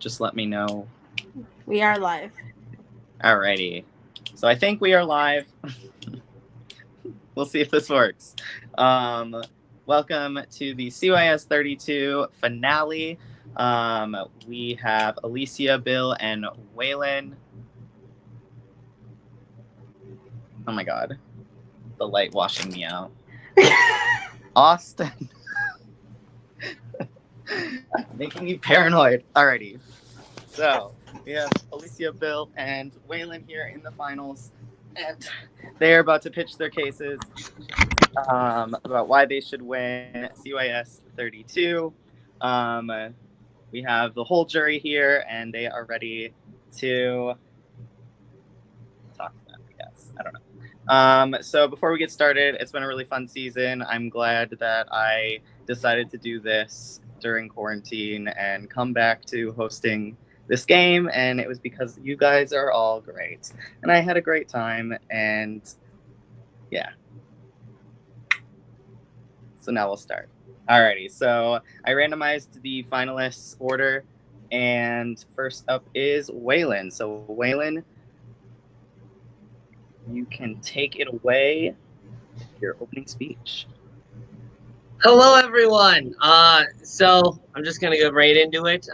just let me know. We are live. Alrighty. So I think we are live. We'll see if this works. Welcome to the CYS 32 finale. We have Alicia, Bill, and Waylon. Oh my god. The light washing me out. Austin. Making me paranoid. Alrighty. So we have Alicia, Bill, and Waylon here in the finals. And they are about to pitch their cases about why they should win CYS 32. We have the whole jury here, and they are ready to talk to them, I guess. I don't know. So before we get started, it's been a really fun season. I'm glad that I decided to do this during quarantine and come back to hosting this game, and it was because you guys are all great. And I had a great time, and yeah. So now we'll start. Alrighty, so I randomized the finalists order, and first up is Waylon. So Waylon, you can take it away with your opening speech. Hello, everyone. So I'm just gonna go right into it.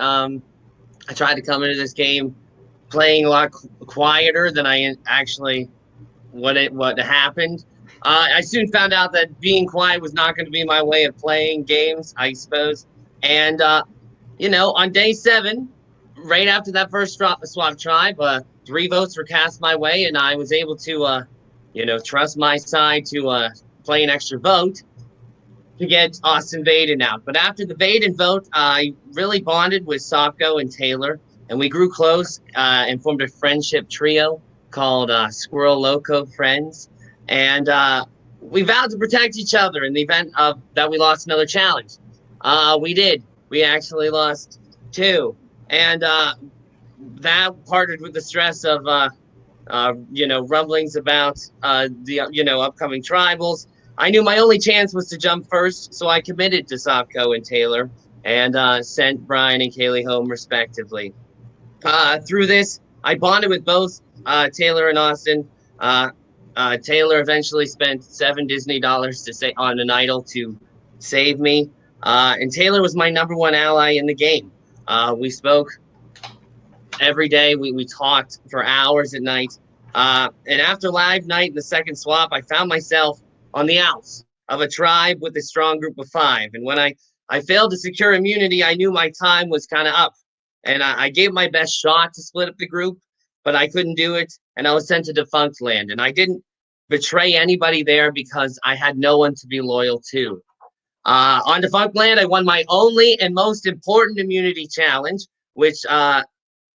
I tried to come into this game playing a lot quieter than I actually what happened. I soon found out that being quiet was not going to be my way of playing games, I suppose. And on day 7, right after that first swap tribe, 3 votes were cast my way, and I was able to, trust my side to play an extra vote to get Austin Vaden out. But after the Vaden vote, I really bonded with Sopko and Taylor, and we grew close and formed a friendship trio called Squirrel Loco Friends. And we vowed to protect each other in the event of that we lost another challenge. We did. We actually lost 2. And that partnered with the stress of, rumblings about the upcoming tribals. I knew my only chance was to jump first, so I committed to Sopko and Taylor and sent Brian and Kaylee home respectively. Through this, I bonded with both Taylor and Austin. Taylor eventually spent $7 Disney to say on an idol to save me, and Taylor was my number 1 ally in the game. We spoke every day. We talked for hours at night. And after live night and the second swap, I found myself on the outs of a tribe with a strong group of 5. And when I failed to secure immunity, I knew my time was kind of up. And I gave my best shot to split up the group, but I couldn't do it. And I was sent to Defunctland. And I didn't betray anybody there because I had no one to be loyal to. On Defunctland, I won my only and most important immunity challenge, which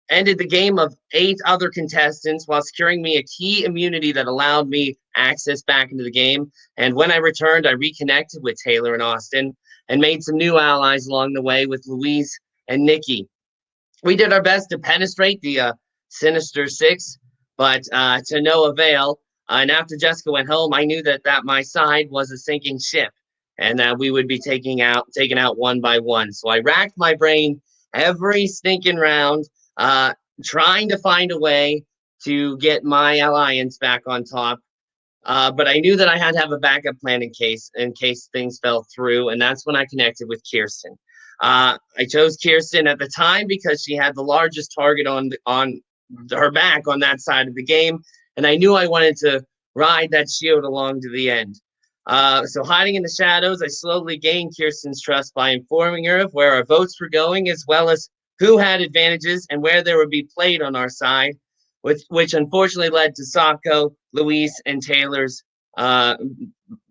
ended the game of 8 other contestants while securing me a key immunity that allowed me access back into the game. And when I returned, I reconnected with Taylor and Austin and made some new allies along the way with Louise and Nikki. We did our best to penetrate the Sinister 6, but to no avail. And after Jessica went home, I knew that my side was a sinking ship and that we would be taken out one by one. So I racked my brain every stinking round, trying to find a way to get my alliance back on top. But I knew that I had to have a backup plan in case things fell through, and that's when I connected with Kirsten. I chose Kirsten at the time because she had the largest target on her back on that side of the game, and I knew I wanted to ride that shield along to the end. So hiding in the shadows, I slowly gained Kirsten's trust by informing her of where our votes were going, as well as who had advantages and where there would be played on our side, which unfortunately led to Sopko, Luis, and Taylor's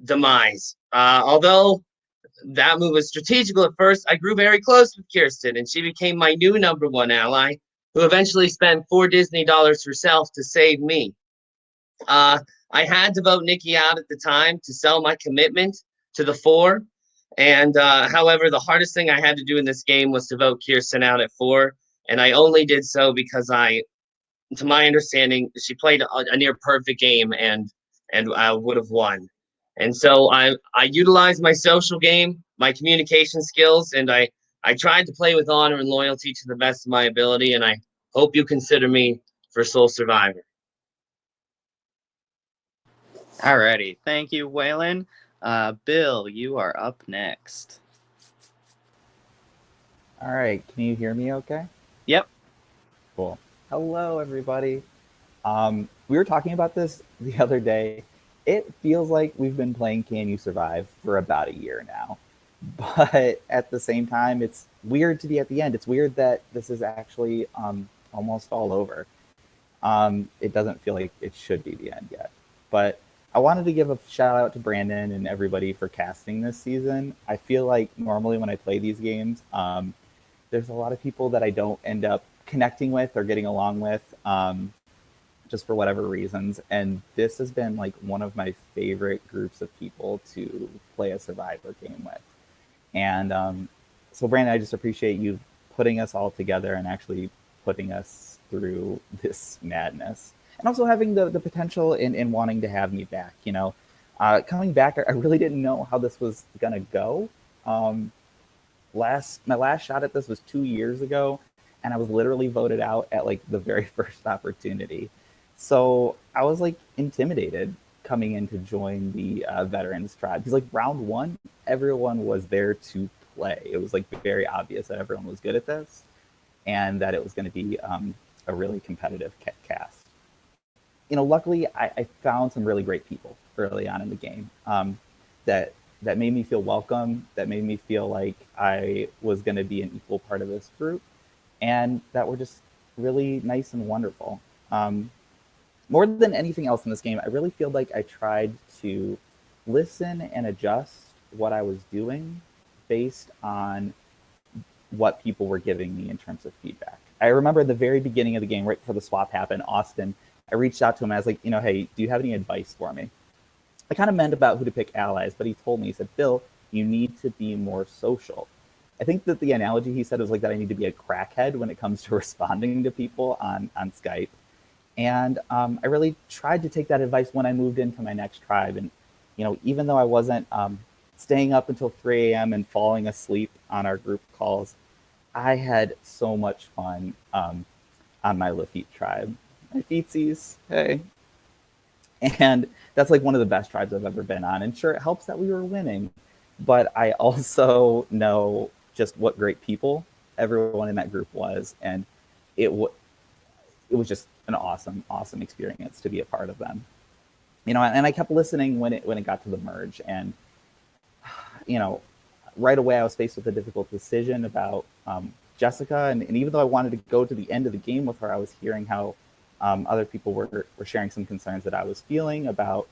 demise. Although that move was strategical at first, I grew very close with Kirsten, and she became my new number 1 ally, who eventually spent $4 Disney herself to save me. I had to vote Nikki out at the time to sell my commitment to the 4. And however, the hardest thing I had to do in this game was to vote Kirsten out at 4. And I only did so because to my understanding, she played a near perfect game and I would have won. And so I utilized my social game, my communication skills, and I I tried to play with honor and loyalty to the best of my ability, and I hope you consider me for sole survivor. Alrighty, thank you, Waylon. Bill, you are up next. All right, can you hear me okay? Yep. Cool. Hello, everybody. We were talking about this the other day. It feels like we've been playing Can You Survive for about a year now. But at the same time, it's weird to be at the end. It's weird that this is actually almost all over. It doesn't feel like it should be the end yet. But I wanted to give a shout out to Brandon and everybody for casting this season. I feel like normally when I play these games, there's a lot of people that I don't end up connecting with or getting along with, just for whatever reasons. And this has been like one of my favorite groups of people to play a Survivor game with. And so, Brandon, I just appreciate you putting us all together and actually putting us through this madness. And also having the potential in wanting to have me back. Coming back, I really didn't know how this was going to go. My last shot at this was 2 years ago, and I was literally voted out at like the very first opportunity. So I was like intimidated coming in to join the veterans tribe because like round one, everyone was there to play. It was like very obvious that everyone was good at this, and that it was going to be a really competitive cast. Luckily, I found some really great people early on in the game that made me feel welcome, that made me feel like I was going to be an equal part of this group, and that were just really nice and wonderful. More than anything else in this game, I really feel like I tried to listen and adjust what I was doing based on what people were giving me in terms of feedback. I remember at the very beginning of the game, right before the swap happened, Austin, I reached out to him. I was like, hey, do you have any advice for me? I kind of meant about who to pick allies, but he told me, he said, Bill, you need to be more social. I think that the analogy he said was like that I need to be a crackhead when it comes to responding to people on Skype. And I really tried to take that advice when I moved into my next tribe. And, even though I wasn't staying up until 3 a.m. and falling asleep on our group calls, I had so much fun on my Lafitte tribe. My feetsies, hey. And that's like one of the best tribes I've ever been on. And sure, it helps that we were winning, but I also know just what great people everyone in that group was. And it was just an awesome, awesome experience to be a part of them. And I kept listening when it got to the merge. And, right away I was faced with a difficult decision about Jessica. And even though I wanted to go to the end of the game with her, I was hearing how other people were sharing some concerns that I was feeling about,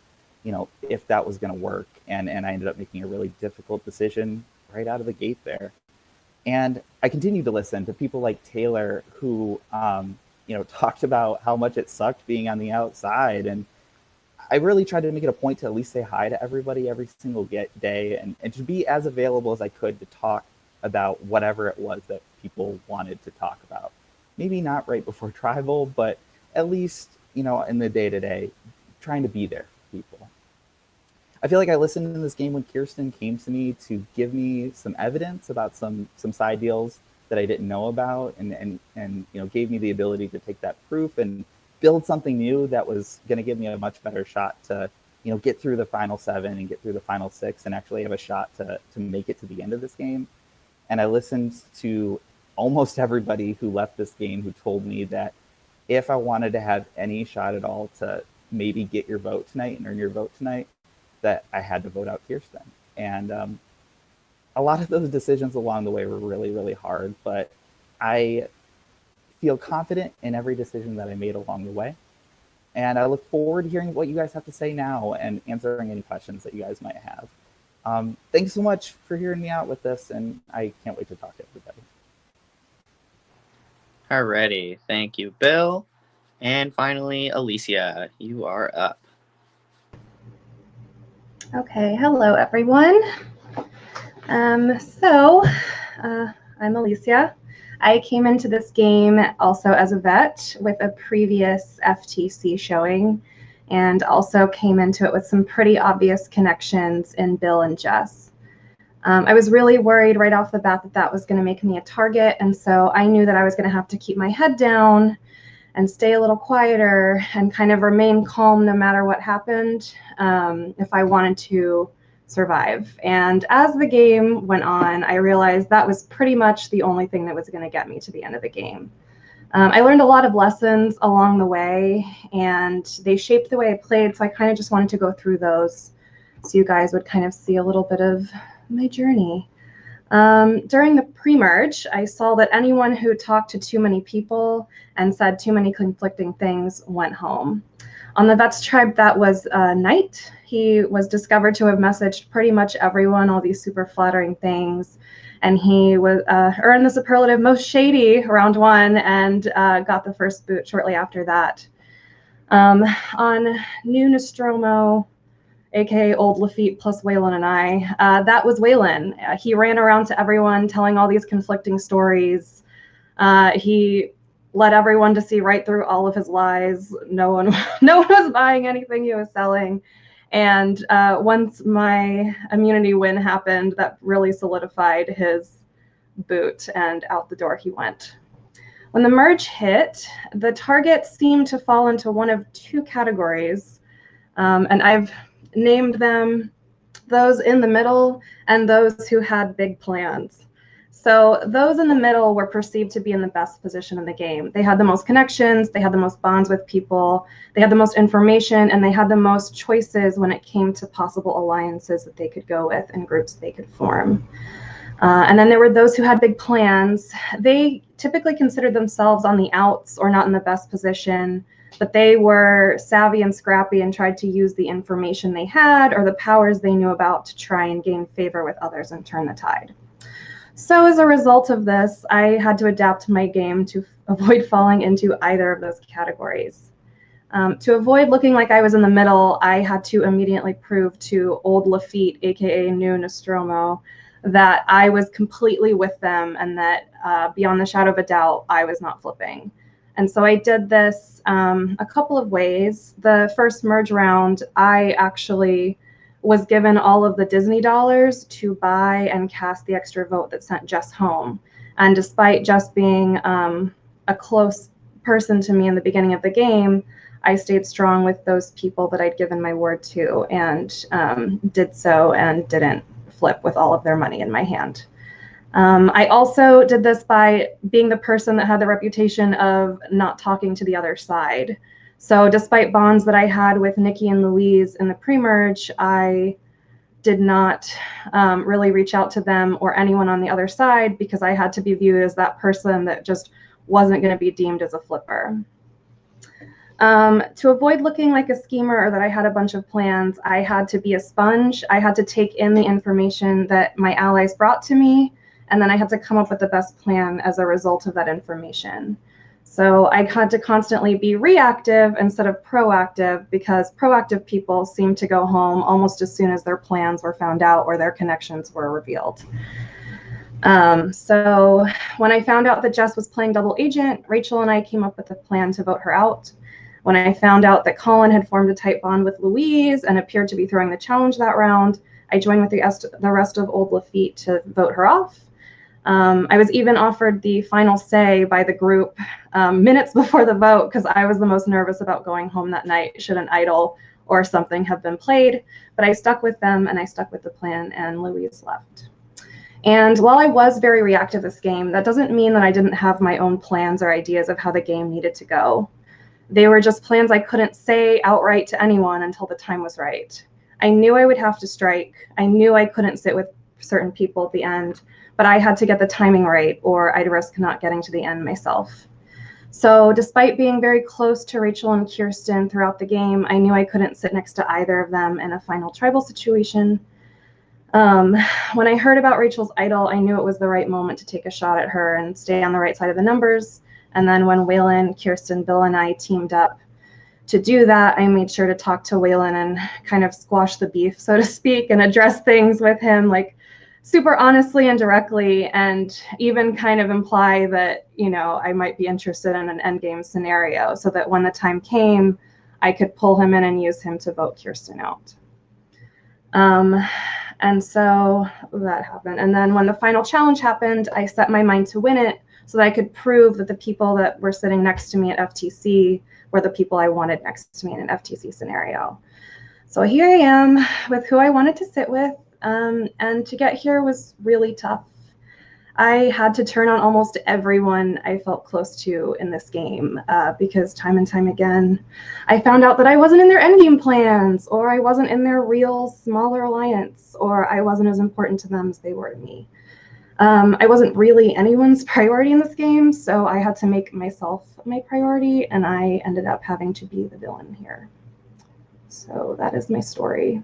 if that was going to work. And I ended up making a really difficult decision right out of the gate there. And I continued to listen to people like Taylor who, talked about how much it sucked being on the outside. And I really tried to make it a point to at least say hi to everybody every single day and to be as available as I could to talk about whatever it was that people wanted to talk about. Maybe not right before Tribal, but at least, in the day-to-day, trying to be there for people. I feel like I listened in this game when Kirsten came to me to give me some evidence about some side deals that I didn't know about, and gave me the ability to take that proof and build something new that was going to give me a much better shot to get through the final 7 and get through the final 6 and actually have a shot to make it to the end of this game. And I listened to almost everybody who left this game who told me that if I wanted to have any shot at all to maybe get your vote tonight and earn your vote tonight, that I had to vote out Kirsten. And a lot of those decisions along the way were really, really hard, but I feel confident in every decision that I made along the way. And I look forward to hearing what you guys have to say now and answering any questions that you guys might have. Thanks so much for hearing me out with this, and I can't wait to talk to everybody. Alrighty, thank you, Bill. And finally, Alicia, you are up. Okay, hello everyone. I'm Alicia. I came into this game also as a vet with a previous FTC showing, and also came into it with some pretty obvious connections in Bill and Jess. I was really worried right off the bat that that was going to make me a target, and so I knew that I was going to have to keep my head down and stay a little quieter and kind of remain calm no matter what happened if I wanted to survive. And as the game went on, I realized that was pretty much the only thing that was going to get me to the end of the game. I learned a lot of lessons along the way, and they shaped the way I played, so I kind of just wanted to go through those so you guys would kind of see a little bit of my journey. During the pre-merge, I saw that anyone who talked to too many people and said too many conflicting things went home. On the Vets tribe, that was Knight. He was discovered to have messaged pretty much everyone all these super flattering things, and he was earned the superlative most shady round 1 and got the first boot shortly after that. On New Nostromo, aka Old Lafitte plus Waylon and I, that was Waylon. He ran around to everyone telling all these conflicting stories. He led everyone to see right through all of his lies. No one was buying anything he was selling. And once my immunity win happened, that really solidified his boot, and out the door he went. When the merge hit, the targets seemed to fall into one of 2 categories, and I've named them those in the middle and those who had big plans. So those in the middle were perceived to be in the best position in the game. They had the most connections, they had the most bonds with people, they had the most information, and they had the most choices when it came to possible alliances that they could go with and groups they could form. And then there were those who had big plans. They typically considered themselves on the outs or not in the best position, but they were savvy and scrappy and tried to use the information they had or the powers they knew about to try and gain favor with others and turn the tide. So as a result of this, I had to adapt my game to avoid falling into either of those categories. To avoid looking like I was in the middle, I had to immediately prove to Old Lafitte, aka New Nostromo, that I was completely with them and that beyond the shadow of a doubt, I was not flipping. And so I did this a couple of ways. The first merge round, I actually was given all of the Disney dollars to buy and cast the extra vote that sent Jess home. And despite Jess being a close person to me in the beginning of the game, I stayed strong with those people that I'd given my word to and did so and didn't flip with all of their money in my hand. I also did this by being the person that had the reputation of not talking to the other side. So despite bonds that I had with Nikki and Louise in the pre-merge, I did not really reach out to them or anyone on the other side because I had to be viewed as that person that just wasn't going to be deemed as a flipper. To avoid looking like a schemer or that I had a bunch of plans, I had to be a sponge. I had to take in the information that my allies brought to me, and then I had to come up with the best plan as a result of that information. So I had to constantly be reactive instead of proactive because proactive people seem to go home almost as soon as their plans were found out or their connections were revealed. So when I found out that Jess was playing double agent, Rachel and I came up with a plan to vote her out. When I found out that Colin had formed a tight bond with Louise and appeared to be throwing the challenge that round, I joined with the rest of Old Lafitte to vote her off. I was even offered the final say by the group minutes before the vote because I was the most nervous about going home that night should an idol or something have been played. But I stuck with them and I stuck with the plan, and Louise left. And while I was very reactive this game, that doesn't mean that I didn't have my own plans or ideas of how the game needed to go. They were just plans I couldn't say outright to anyone until the time was right. I knew I would have to strike. I knew I couldn't sit with certain people at the end, but I had to get the timing right or I'd risk not getting to the end myself. So despite being very close to Rachel and Kirsten throughout the game, I knew I couldn't sit next to either of them in a final tribal situation. When I heard about Rachel's idol, I knew it was the right moment to take a shot at her and stay on the right side of the numbers. And then when Waylon, Kirsten, Bill, and I teamed up to do that, I made sure to talk to Waylon and kind of squash the beef, so to speak, and address things with him like super honestly and directly, and even kind of imply that, you know, I might be interested in an endgame scenario so that when the time came, I could pull him in and use him to vote Kirsten out. Um, and so that happened. And then when the final challenge happened, I set my mind to win it so that I could prove that the people that were sitting next to me at FTC were the people I wanted next to me in an FTC scenario. So here I am with who I wanted to sit with. And to get here was really tough. I had to turn on almost everyone I felt close to in this game because time and time again, I found out that I wasn't in their endgame plans, or I wasn't in their real smaller alliance, or I wasn't as important to them as they were to me. I wasn't really anyone's priority in this game, so I had to make myself my priority, and I ended up having to be the villain here. So that is my story.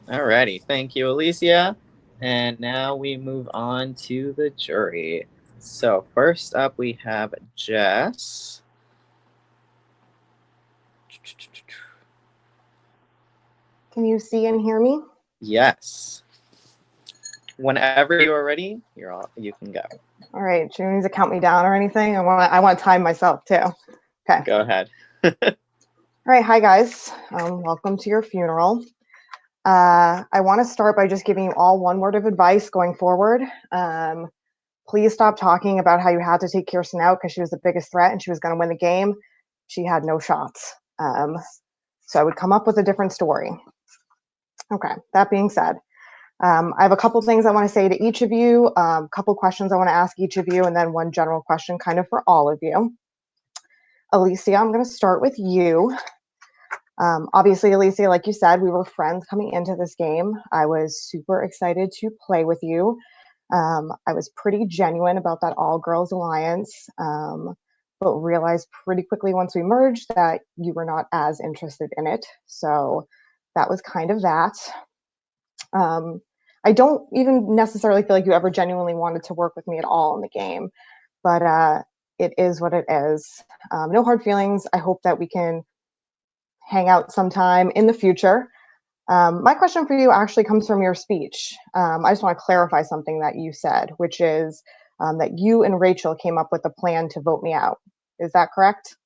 Alrighty, thank you, Alicia. And now we move on to the jury. So first up, we have Jess. Can you see and hear me? Yes. Whenever you are ready, you can go. All right. Do you need to count me down or anything? I want to time myself too. Okay. Go ahead. All right. Hi, guys. Welcome to your funeral. I want to start by just giving you all one word of advice going forward. Please stop talking about how you had to take Kirsten out because she was the biggest threat and she was going to win the game. She had no shots. So I would come up with a different story. Okay. That being said, I have a couple things I want to say to each of you, a couple questions I want to ask each of you, and then one general question kind of for all of you. Alicia, I'm going to start with you. Obviously, Alicia, like you said, we were friends coming into this game. I was super excited to play with you. I was pretty genuine about that all-girls alliance, but realized pretty quickly once we merged that you were not as interested in it. So that was kind of that. I don't even necessarily feel like you ever genuinely wanted to work with me at all in the game, but it is what it is. No hard feelings. I hope that we can hang out sometime in the future. My question for you actually comes from your speech. I just want to clarify something that you said, which is that you and Rachel came up with a plan to vote me out. Is that correct?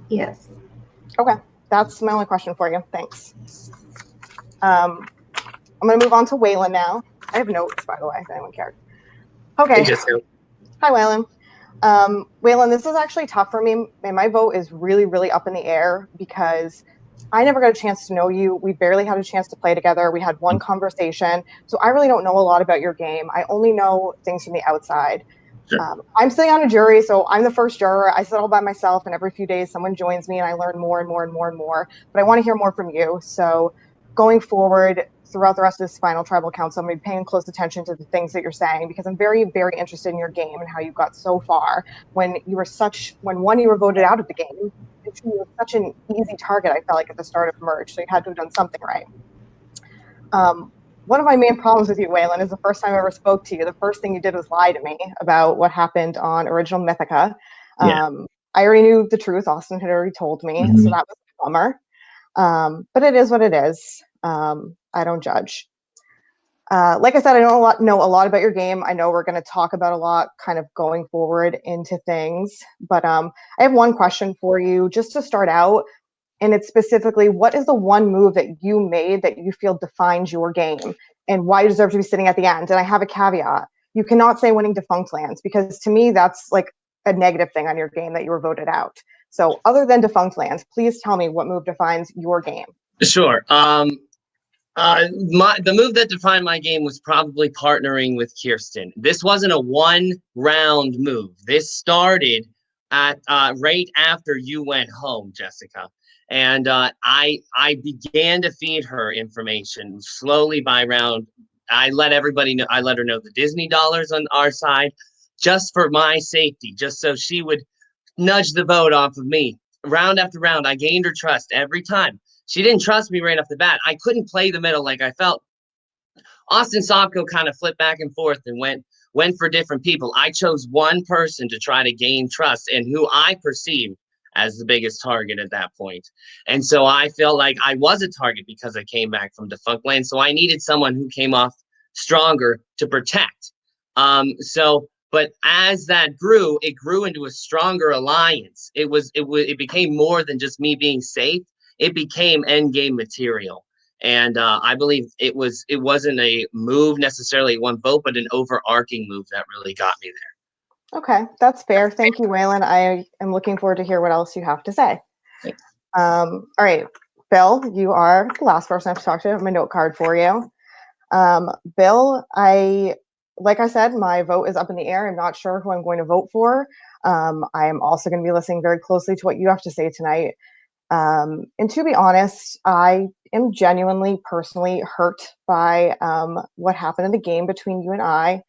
Yes. Okay, that's my only question for you. Thanks. I'm going to move on to Waylon now. I have notes, by the way, if anyone cared. Okay. Hi, Waylon. Waylon, this is actually tough for me, and my vote is really, really up in the air because I never got a chance to know you. We barely had a chance to play together. We had one conversation, so I really don't know a lot about your game. I only know things from the outside. Sure. I'm sitting on a jury, so I'm the first juror. I sit all by myself, and every few days someone joins me, and I learn more and more and more and more. But I want to hear more from you. So going forward, throughout the rest of this final tribal council, I'm going to be paying close attention to the things that you're saying because I'm very, very interested in your game and how you got so far. When you were voted out of the game, you were such an easy target, I felt like, at the start of merge, so you had to have done something right. One of my main problems with you, Waylon, is the first time I ever spoke to you, the first thing you did was lie to me about what happened on Original Mythica. Yeah. I already knew the truth. Austin had already told me, so that was a bummer. But it is what it is. I don't judge. Like I said, I don't know a lot about your game. I know we're going to talk about a lot kind of going forward into things. But I have one question for you just to start out. And it's specifically, what is the one move that you made that you feel defines your game and why you deserve to be sitting at the end? And I have a caveat. You cannot say winning Defunctlands because to me, that's like a negative thing on your game that you were voted out. So other than Defunctlands, please tell me what move defines your game. Sure. The move that defined my game was probably partnering with Kirsten. This wasn't a one-round move. This started at right after you went home, Jessica. And I began to feed her information slowly by round. I let everybody know. I let her know the Disney dollars on our side, just for my safety, just so she would nudge the vote off of me. Round after round, I gained her trust every time. She didn't trust me right off the bat. I couldn't play the middle like I felt. Austin Sopko kind of flipped back and forth and went for different people. I chose one person to try to gain trust and who I perceived as the biggest target at that point. And so I felt like I was a target because I came back from Defunctland. So I needed someone who came off stronger to protect. But But as that grew, it grew into a stronger alliance. It became more than just me being safe. It became end game material. And I believe it wasn't a move necessarily one vote, but an overarching move that really got me there. Okay, that's fair. Thank you, Waylon. I am looking forward to hear what else you have to say. Thanks. All right, Bill, you are the last person I have to talk to. I have my note card for you. Bill, like I said, my vote is up in the air. I'm not sure who I'm going to vote for. I am also going to be listening very closely to what you have to say tonight. And to be honest, I am genuinely personally hurt by what happened in the game between you and I.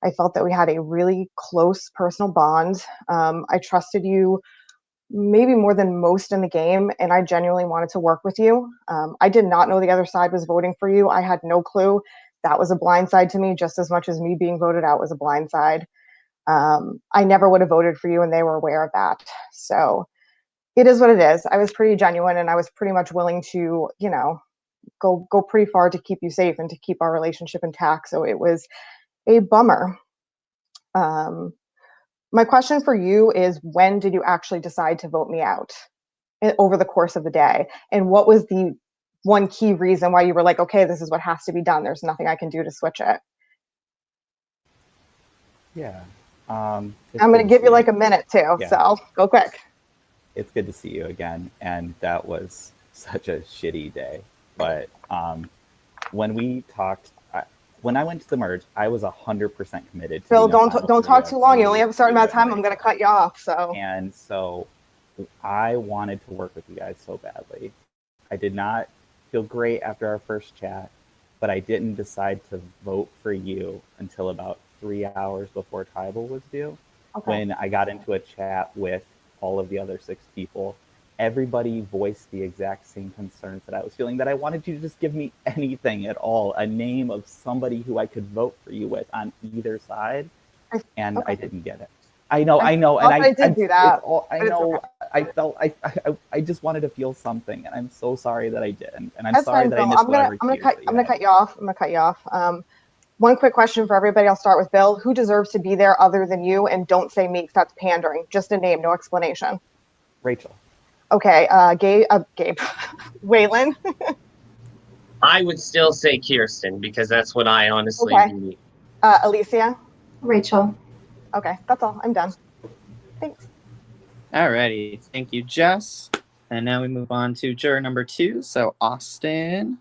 I felt that we had a really close personal bond. I trusted you maybe more than most in the game, and I genuinely wanted to work with you. I did not know the other side was voting for you. I had no clue. That was a blindside to me, just as much as me being voted out was a blindside. I never would have voted for you, and they were aware of that. So it is what it is. I was pretty genuine, and I was pretty much willing to, go pretty far to keep you safe and to keep our relationship intact. So it was a bummer. My question for you is, when did you actually decide to vote me out over the course of the day? And what was the one key reason why you were like, okay, this is what has to be done. There's nothing I can do to switch it. Yeah. I'm going to give you like a minute too, yeah. So go quick. It's good to see you again. And that was such a shitty day. But when we talked, when I went to the merge, I was 100% committed to Bill, don't talk too long. You only have a certain amount of time. I'm going to cut you off. And so I wanted to work with you guys so badly. I did not feel great after our first chat, but I didn't decide to vote for you until about 3 hours before tribal was due. Okay. When I got into a chat with all of the other 6 people, everybody voiced the exact same concerns that I was feeling, that I wanted you to just give me anything at all, a name of somebody who I could vote for you with on either side, and okay. I didn't get it. I know, and I did do that. I know. Okay. I just wanted to feel something, and I'm so sorry that I didn't. And I'm sorry that I missed whatever. I'm gonna cut you off. One quick question for everybody. I'll start with Bill. Who deserves to be there other than you? And don't say me, because that's pandering. Just a name, no explanation. Rachel. Okay, Gabe, Waylon. I would still say Kirsten, because that's what I honestly believe. Alicia. Rachel. Okay, that's all. I'm done. Thanks. Alrighty, thank you, Jess. And now we move on to juror number 2. So Austin.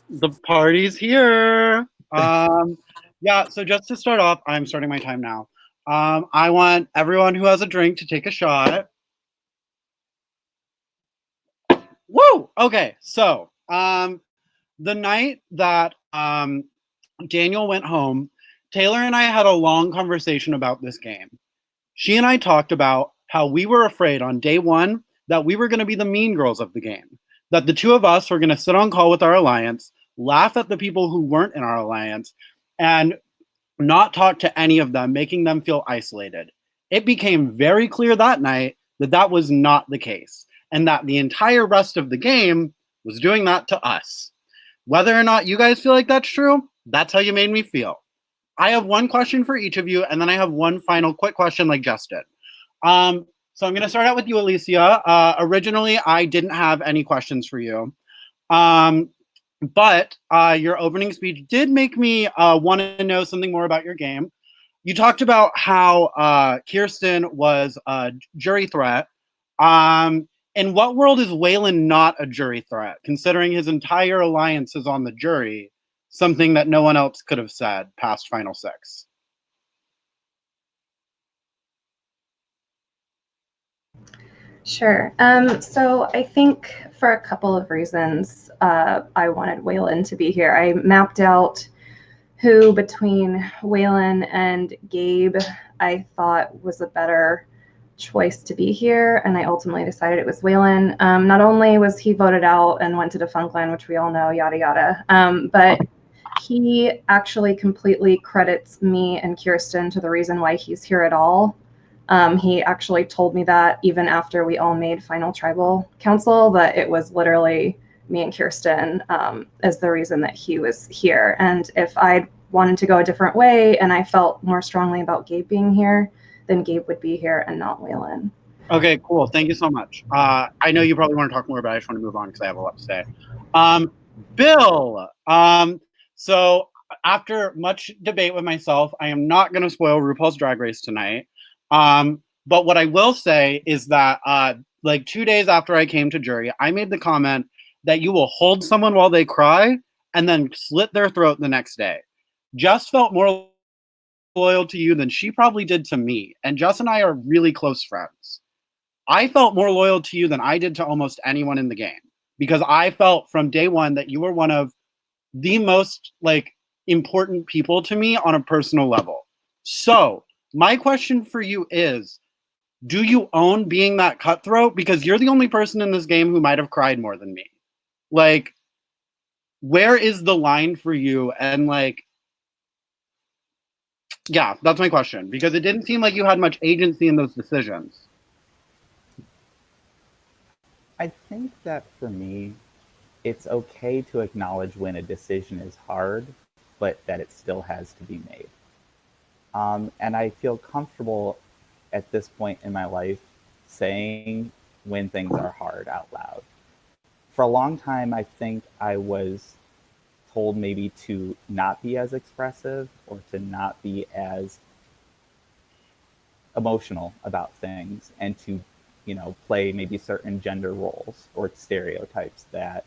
The party's here. Yeah, so just to start off, I'm starting my time now. I want everyone who has a drink to take a shot. Woo! Okay, so the night that Daniel went home, Taylor and I had a long conversation about this game. She and I talked about how we were afraid on day 1 that we were going to be the mean girls of the game, that the 2 of us were going to sit on call with our alliance, laugh at the people who weren't in our alliance, and not talk to any of them, making them feel isolated. It became very clear that night that that was not the case, and that the entire rest of the game was doing that to us. Whether or not you guys feel like that's true, that's how you made me feel. I have one question for each of you, and then I have one final quick question like Jess did. So I'm going to start out with you, Alicia. Originally, I didn't have any questions for you. But your opening speech did make me want to know something more about your game. You talked about how Kirsten was a jury threat. In what world is Waylon not a jury threat, considering his entire alliance is on the jury, something that no one else could have said past Final 6? Sure. So I think for a couple of reasons, I wanted Waylon to be here. I mapped out who between Waylon and Gabe I thought was a better choice to be here, and I ultimately decided it was Waylon. Not only was he voted out and went to Defunctland, which we all know, yada yada, but he actually completely credits me and Kirsten to the reason why he's here at all. He actually told me that even after we all made final tribal council, that it was literally me and Kirsten as the reason that he was here. And if I'd wanted to go a different way and I felt more strongly about Gabe being here, then Gabe would be here and not Waylon. Okay, cool. Thank you so much. I know you probably want to talk more, but I just want to move on because I have a lot to say. Bill. So after much debate with myself, I am not going to spoil RuPaul's Drag Race tonight. But what I will say is that like 2 days after I came to jury, I made the comment that you will hold someone while they cry and then slit their throat the next day. Jess felt more loyal to you than she probably did to me. And Jess and I are really close friends. I felt more loyal to you than I did to almost anyone in the game because I felt from day one that you were one of the most like important people to me on a personal level. So my question for you is, do you own being that cutthroat? Because you're the only person in this game who might have cried more than me. Like, where is the line for you? And like, yeah, that's my question because it didn't seem like you had much agency in those decisions. I think that for me, it's okay to acknowledge when a decision is hard, but that it still has to be made. And I feel comfortable at this point in my life saying when things are hard out loud. For a long time, I think I was told maybe to not be as expressive or to not be as emotional about things and to, you know, play maybe certain gender roles or stereotypes that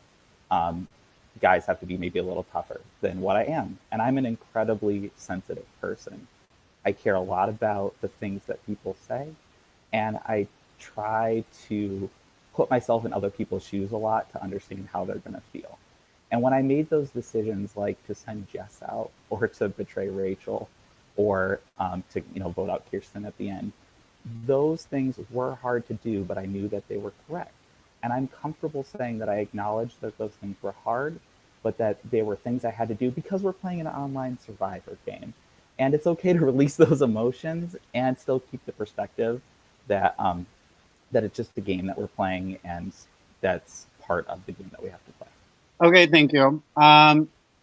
guys have to be maybe a little tougher than what I am. And I'm an incredibly sensitive person. I care a lot about the things that people say, and I try to put myself in other people's shoes a lot to understand how they're going to feel. And when I made those decisions, like to send Jess out or to betray Rachel or to, you know, vote out Kirsten at the end, those things were hard to do, but I knew that they were correct. And I'm comfortable saying that I acknowledged that those things were hard, but that they were things I had to do because we're playing an online Survivor game. And it's okay to release those emotions and still keep the perspective that that it's just a game that we're playing and that's part of the game that we have to play. Okay, thank you.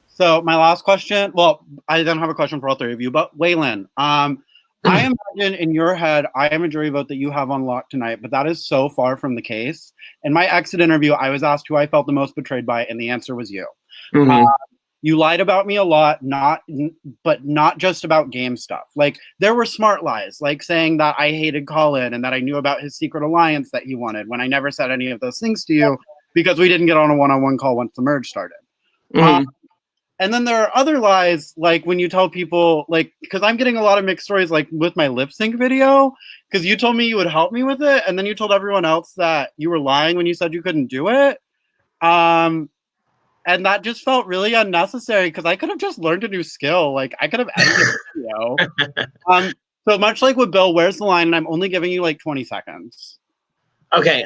So my last question, well, I don't have a question for all three of you, but Waylon, I imagine in your head, I am a jury vote that you have on lock tonight, but that is so far from the case. In my exit interview, I was asked who I felt the most betrayed by, and the answer was you. Mm-hmm. You lied about me a lot, but not just about game stuff. Like, there were smart lies, like saying that I hated Colin and that I knew about his secret alliance that he wanted when I never said any of those things to you because we didn't get on a one-on-one call once the merge started. Mm-hmm. And then there are other lies, like when you tell people, like, because I'm getting a lot of mixed stories, like with my lip sync video, because you told me you would help me with it, and then you told everyone else that you were lying when you said you couldn't do it. And that just felt really unnecessary because I could have just learned a new skill. Like, I could have edited the video. So much like with Bill, where's the line? And I'm only giving you like 20 seconds. Okay,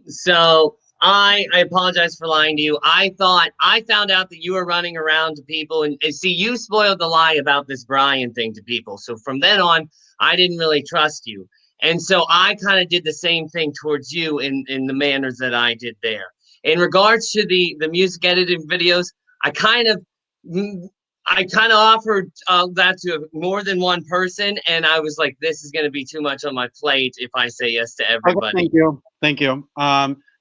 so I apologize for lying to you. I found out that you were running around to people and see, you spoiled the lie about this Brian thing to people. So from then on, I didn't really trust you. And so I kind of did the same thing towards you in the manners that I did there. In regards to the music editing videos, I kind of offered that to more than one person, and I was like, this is going to be too much on my plate if I say yes to everybody. Okay, thank you.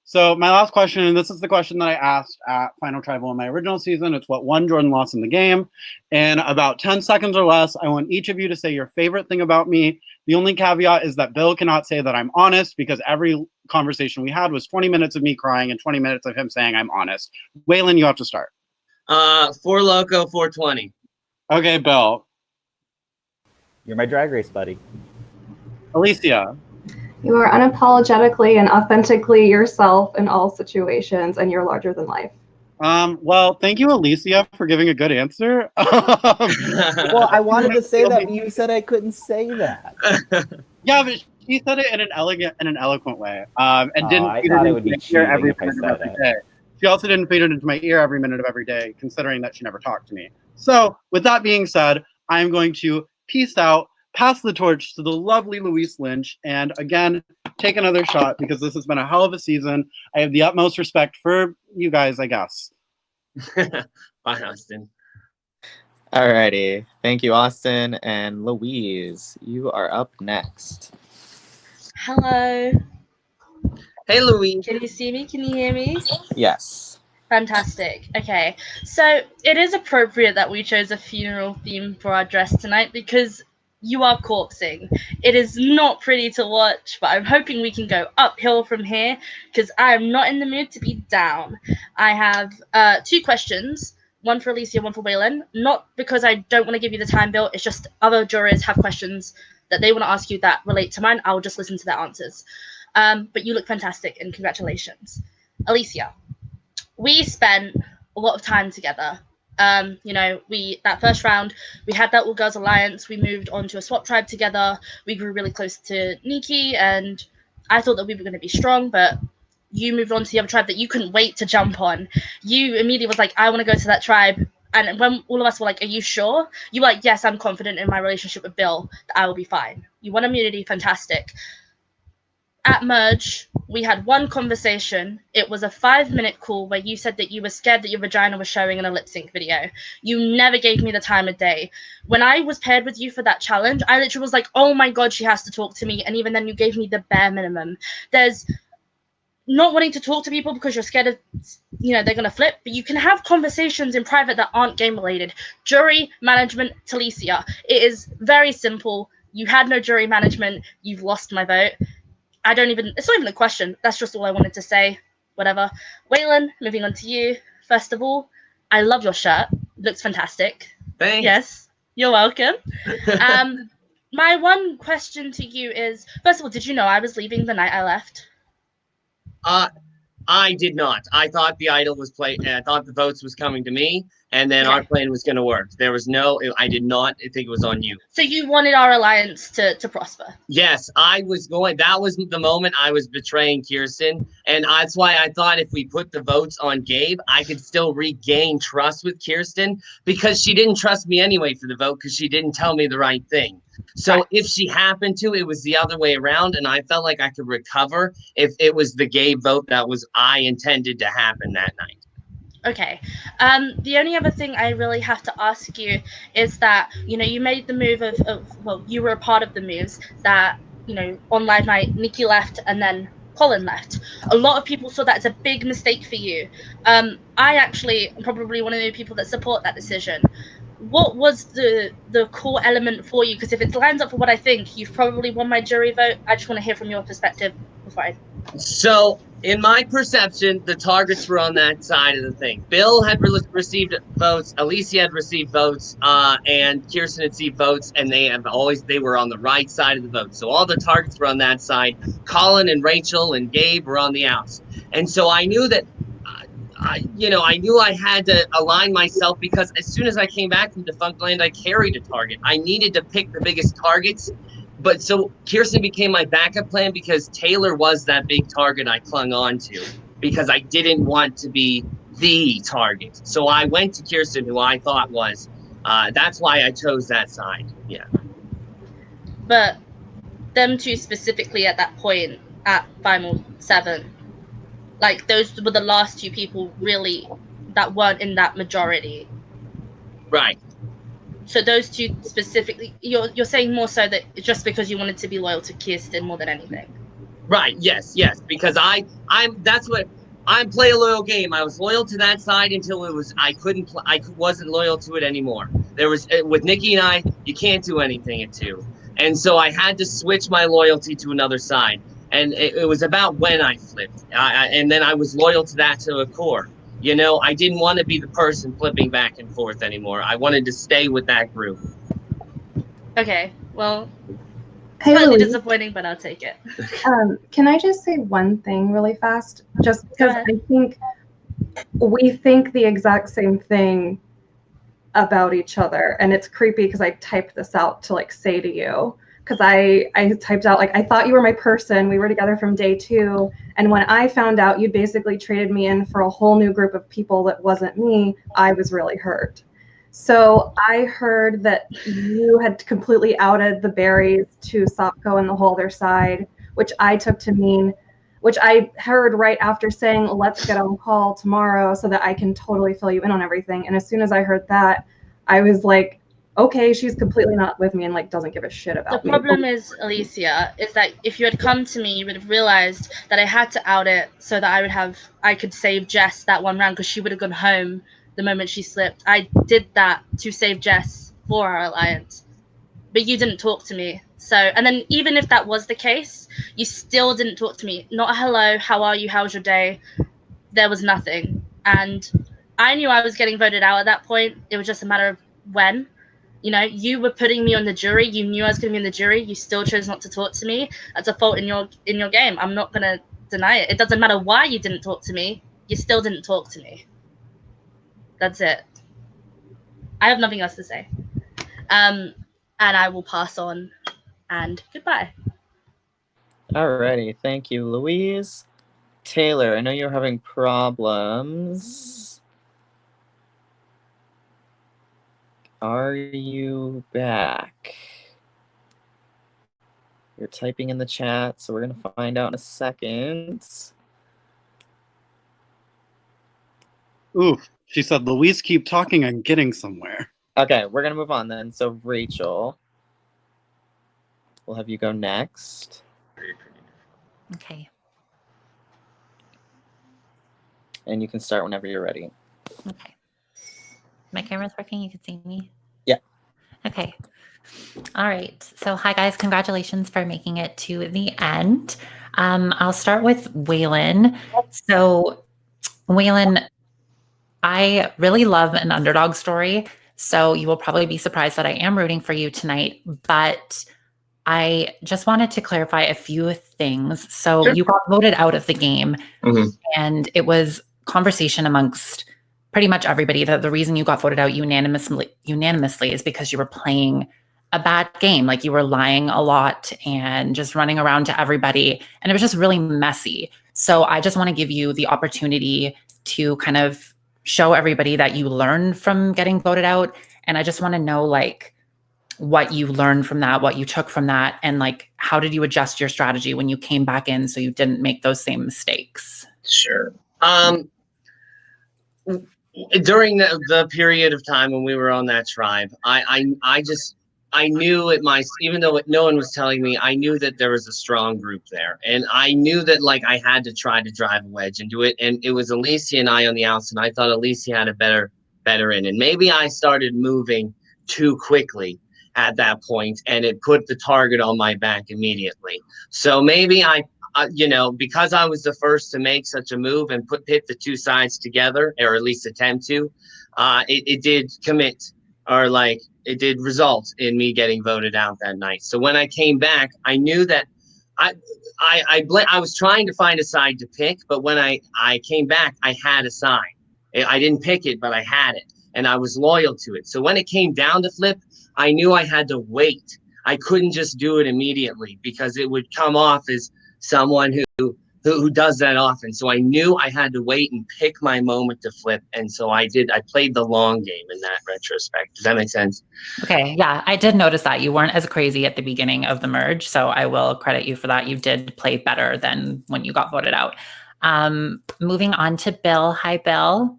So my last question, and this is the question that I asked at Final Tribal in my original season. It's what won Jordan lost in the game. In about 10 seconds or less, I want each of you to say your favorite thing about me. The only caveat is that Bill cannot say that I'm honest because every conversation we had was 20 minutes of me crying and 20 minutes of him saying I'm honest. Waylon, you have to start. 4 Loco 420. Okay, Bill. You're my Drag Race buddy. Alicia. You are unapologetically and authentically yourself in all situations, and you're larger than life. Well, thank you, Alicia, for giving a good answer. Well, I wanted to say that, but you said I couldn't say that. Yeah, but she said it in an eloquent way. And didn't I feed thought it it would into be my ear cheating every if I minute said of every it. day. She also didn't feed it into my ear every minute of every day, considering that she never talked to me. So, with that being said, I'm going to peace out, pass the torch to the lovely Louise Lynch. And again, take another shot because this has been a hell of a season. I have the utmost respect for you guys, I guess. Bye, Austin. Alrighty. Thank you, Austin. And Louise, you are up next. Hello. Hey, Louise. Can you see me? Can you hear me? Yes. Fantastic. Okay. So it is appropriate that we chose a funeral theme for our dress tonight because you are corpsing. It is not pretty to watch, but I'm hoping we can go uphill from here because I am not in the mood to be down. I have 2 questions. One for Alicia, one for Waylon. Not because I don't want to give you the time, Bill. It's just other jurors have questions that they want to ask you that relate to mine. I'll just listen to their answers. But you look fantastic, and congratulations. Alicia, we spent a lot of time together. That first round, we had that All Girls Alliance. We moved on to a swap tribe together. We grew really close to Nikki, and I thought that we were going to be strong, but you moved on to the other tribe that you couldn't wait to jump on. You immediately was like, I want to go to that tribe. And when all of us were like, are you sure? You were like, yes, I'm confident in my relationship with Bill that I will be fine. You won immunity, fantastic. At Merge, we had one conversation. It was a 5-minute call where you said that you were scared that your vagina was showing in a lip sync video. You never gave me the time of day. When I was paired with you for that challenge, I literally was like, oh my God, she has to talk to me. And even then, you gave me the bare minimum. There's not wanting to talk to people because you're scared of, they're going to flip, but you can have conversations in private that aren't game related. Jury management, Talicia. It is very simple. You had no jury management. You've lost my vote. It's not even a question. That's just all I wanted to say. Whatever. Waylon, moving on to you. First of all, I love your shirt. It looks fantastic. Thanks. Yes, you're welcome. My one question to you is, first of all, did you know I was leaving the night I left? I did not. I thought the idol was I thought the votes was coming to me, and then Okay. our plan was going to work. There was I did not think it was on you. So you wanted our alliance to prosper? Yes, I was going. That was the moment I was betraying Kirsten, and that's why I thought if we put the votes on Gabe, I could still regain trust with Kirsten because she didn't trust me anyway for the vote because she didn't tell me the right thing. So Right. if she happened to, it was the other way around, and I felt like I could recover if it was the Gabe vote that was I intended to happen that night. Okay. The only other thing I really have to ask you is that, you made the move well, you were a part of the moves that, on live night, Nikki left and then Colin left. A lot of people saw that as a big mistake for you. I actually am probably one of the people that support that decision. What was the core element for you? Because if it lines up for what I think, you've probably won my jury vote. I just want to hear from your perspective before I... So, in my perception, the targets were on that side of the thing. Bill had received votes, Alicia had received votes, and Kirsten had received votes, and they were on the right side of the vote. So all the targets were on that side. Colin and Rachel and Gabe were on the outs. And so I knew that I knew I had to align myself because as soon as I came back from Defunctland, I carried a target. I needed to pick the biggest targets. But so Kirsten became my backup plan because Taylor was that big target I clung on to because I didn't want to be the target. So I went to Kirsten, who I thought was. That's why I chose that side. Yeah. But them two specifically at that point at Final 7, like those were the last 2 people really that weren't in that majority. Right. So those 2 specifically, you're saying more so that just because you wanted to be loyal to Kirsten more than anything. Right. Yes. Because that's what I'm play a loyal game. I was loyal to that side until I wasn't loyal to it anymore. There was with Nikki and I, you can't do anything at 2. And so I had to switch my loyalty to another side. And it was about when I flipped. And then I was loyal to that to a core. I didn't want to be the person flipping back and forth anymore. I wanted to stay with that group. Okay, well, Hey, slightly Louise. disappointing, but I'll take it. Can I just say one thing really fast? Just because ahead. I think we think the exact same thing about each other, and it's creepy because I typed this out to say to you, because I typed out I thought you were my person. We were together from day 2, and when I found out you basically traded me in for a whole new group of people that wasn't me, I was really hurt. So I heard that you had completely outed the berries to Sopko and the whole other side, which I took to mean, which I heard right after saying, let's get on call tomorrow so that I can totally fill you in on everything. And as soon as I heard that, I was like, okay, she's completely not with me and like doesn't give a shit The about me. problem is, Alicia, is that if you had come to me, you would have realized that I had to out it so that I could save Jess that one round because she would have gone home the moment she slipped. I did that to save Jess for our alliance, but you didn't talk to me. So, and then even if that was the case, you still didn't talk to me. Not a hello, how are you, how's your day? There was nothing. And I knew I was getting voted out at that point. It was just a matter of when. You know, you were putting me on the jury. You knew I was going to be in the jury. You still chose not to talk to me. That's a fault in your game. I'm not going to deny it. It doesn't matter why you didn't talk to me. You still didn't talk to me. That's it. I have nothing else to say. And I will pass on. And goodbye. Alrighty, thank you, Louise. Taylor, I know you're having problems. Are you back? You're typing in the chat, so we're going to find out in a second. Oof. She said, Louise, keep talking. I'm getting somewhere. Okay, we're going to move on then. So, Rachel, we'll have you go next. Okay. And you can start whenever you're ready. Okay. My camera's working. You can see me? Yeah. Okay. All right. So, hi, guys. Congratulations for making it to the end. I'll start with Waylon. So, Waylon, I really love an underdog story. So, you will probably be surprised that I am rooting for you tonight. But I just wanted to clarify a few things. So, Sure. you got voted out of the game, Mhm. and it was conversation amongst pretty much everybody that the reason you got voted out unanimously is because you were playing a bad game. Like you were lying a lot and just running around to everybody. And it was just really messy. So I just want to give you the opportunity to kind of show everybody that you learned from getting voted out. And I just want to know like what you learned from that, what you took from that, and like how did you adjust your strategy when you came back in so you didn't make those same mistakes? Sure. During the period of time when we were on that tribe, I knew even though no one was telling me, I knew that there was a strong group there, and I knew that like I had to try to drive a wedge into it, and it was Alicia and I on the outs, and I thought Alicia had a better in, and maybe I started moving too quickly at that point, and it put the target on my back immediately. So maybe because I was the first to make such a move and pit the two sides together, or at least attempt to, it did commit, or like it did result in me getting voted out that night. So when I came back, I knew that I was trying to find a side to pick, but when I came back, I had a side. I didn't pick it, but I had it, and I was loyal to it. So when it came down to flip, I knew I had to wait. I couldn't just do it immediately because it would come off as someone who does that often. So I knew I had to wait and pick my moment to flip. And so I did. I played the long game in that retrospect. Does that make sense? Okay. Yeah, I did notice that you weren't as crazy at the beginning of the merge. So I will credit you for that. You did play better than when you got voted out. Moving on to Bill. Hi, Bill.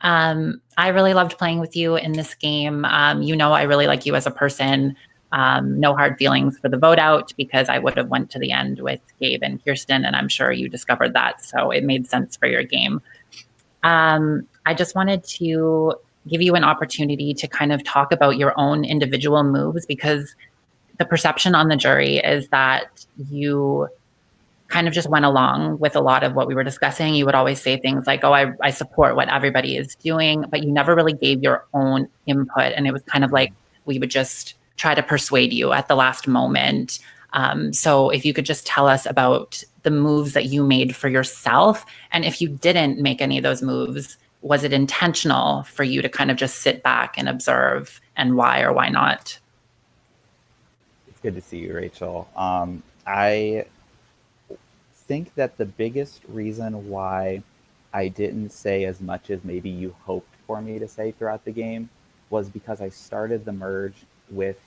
I really loved playing with you in this game. I really like you as a person. No hard feelings for the vote out because I would have went to the end with Gabe and Kirsten, and I'm sure you discovered that. So it made sense for your game. I just wanted to give you an opportunity to kind of talk about your own individual moves because the perception on the jury is that you kind of just went along with a lot of what we were discussing. You would always say things like, oh, I support what everybody is doing, but you never really gave your own input. And it was kind of like we would just try to persuade you at the last moment. So if you could just tell us about the moves that you made for yourself, and if you didn't make any of those moves, was it intentional for you to kind of just sit back and observe, and why or why not? It's good to see you, Rachel. I think that the biggest reason why I didn't say as much as maybe you hoped for me to say throughout the game was because I started the merge with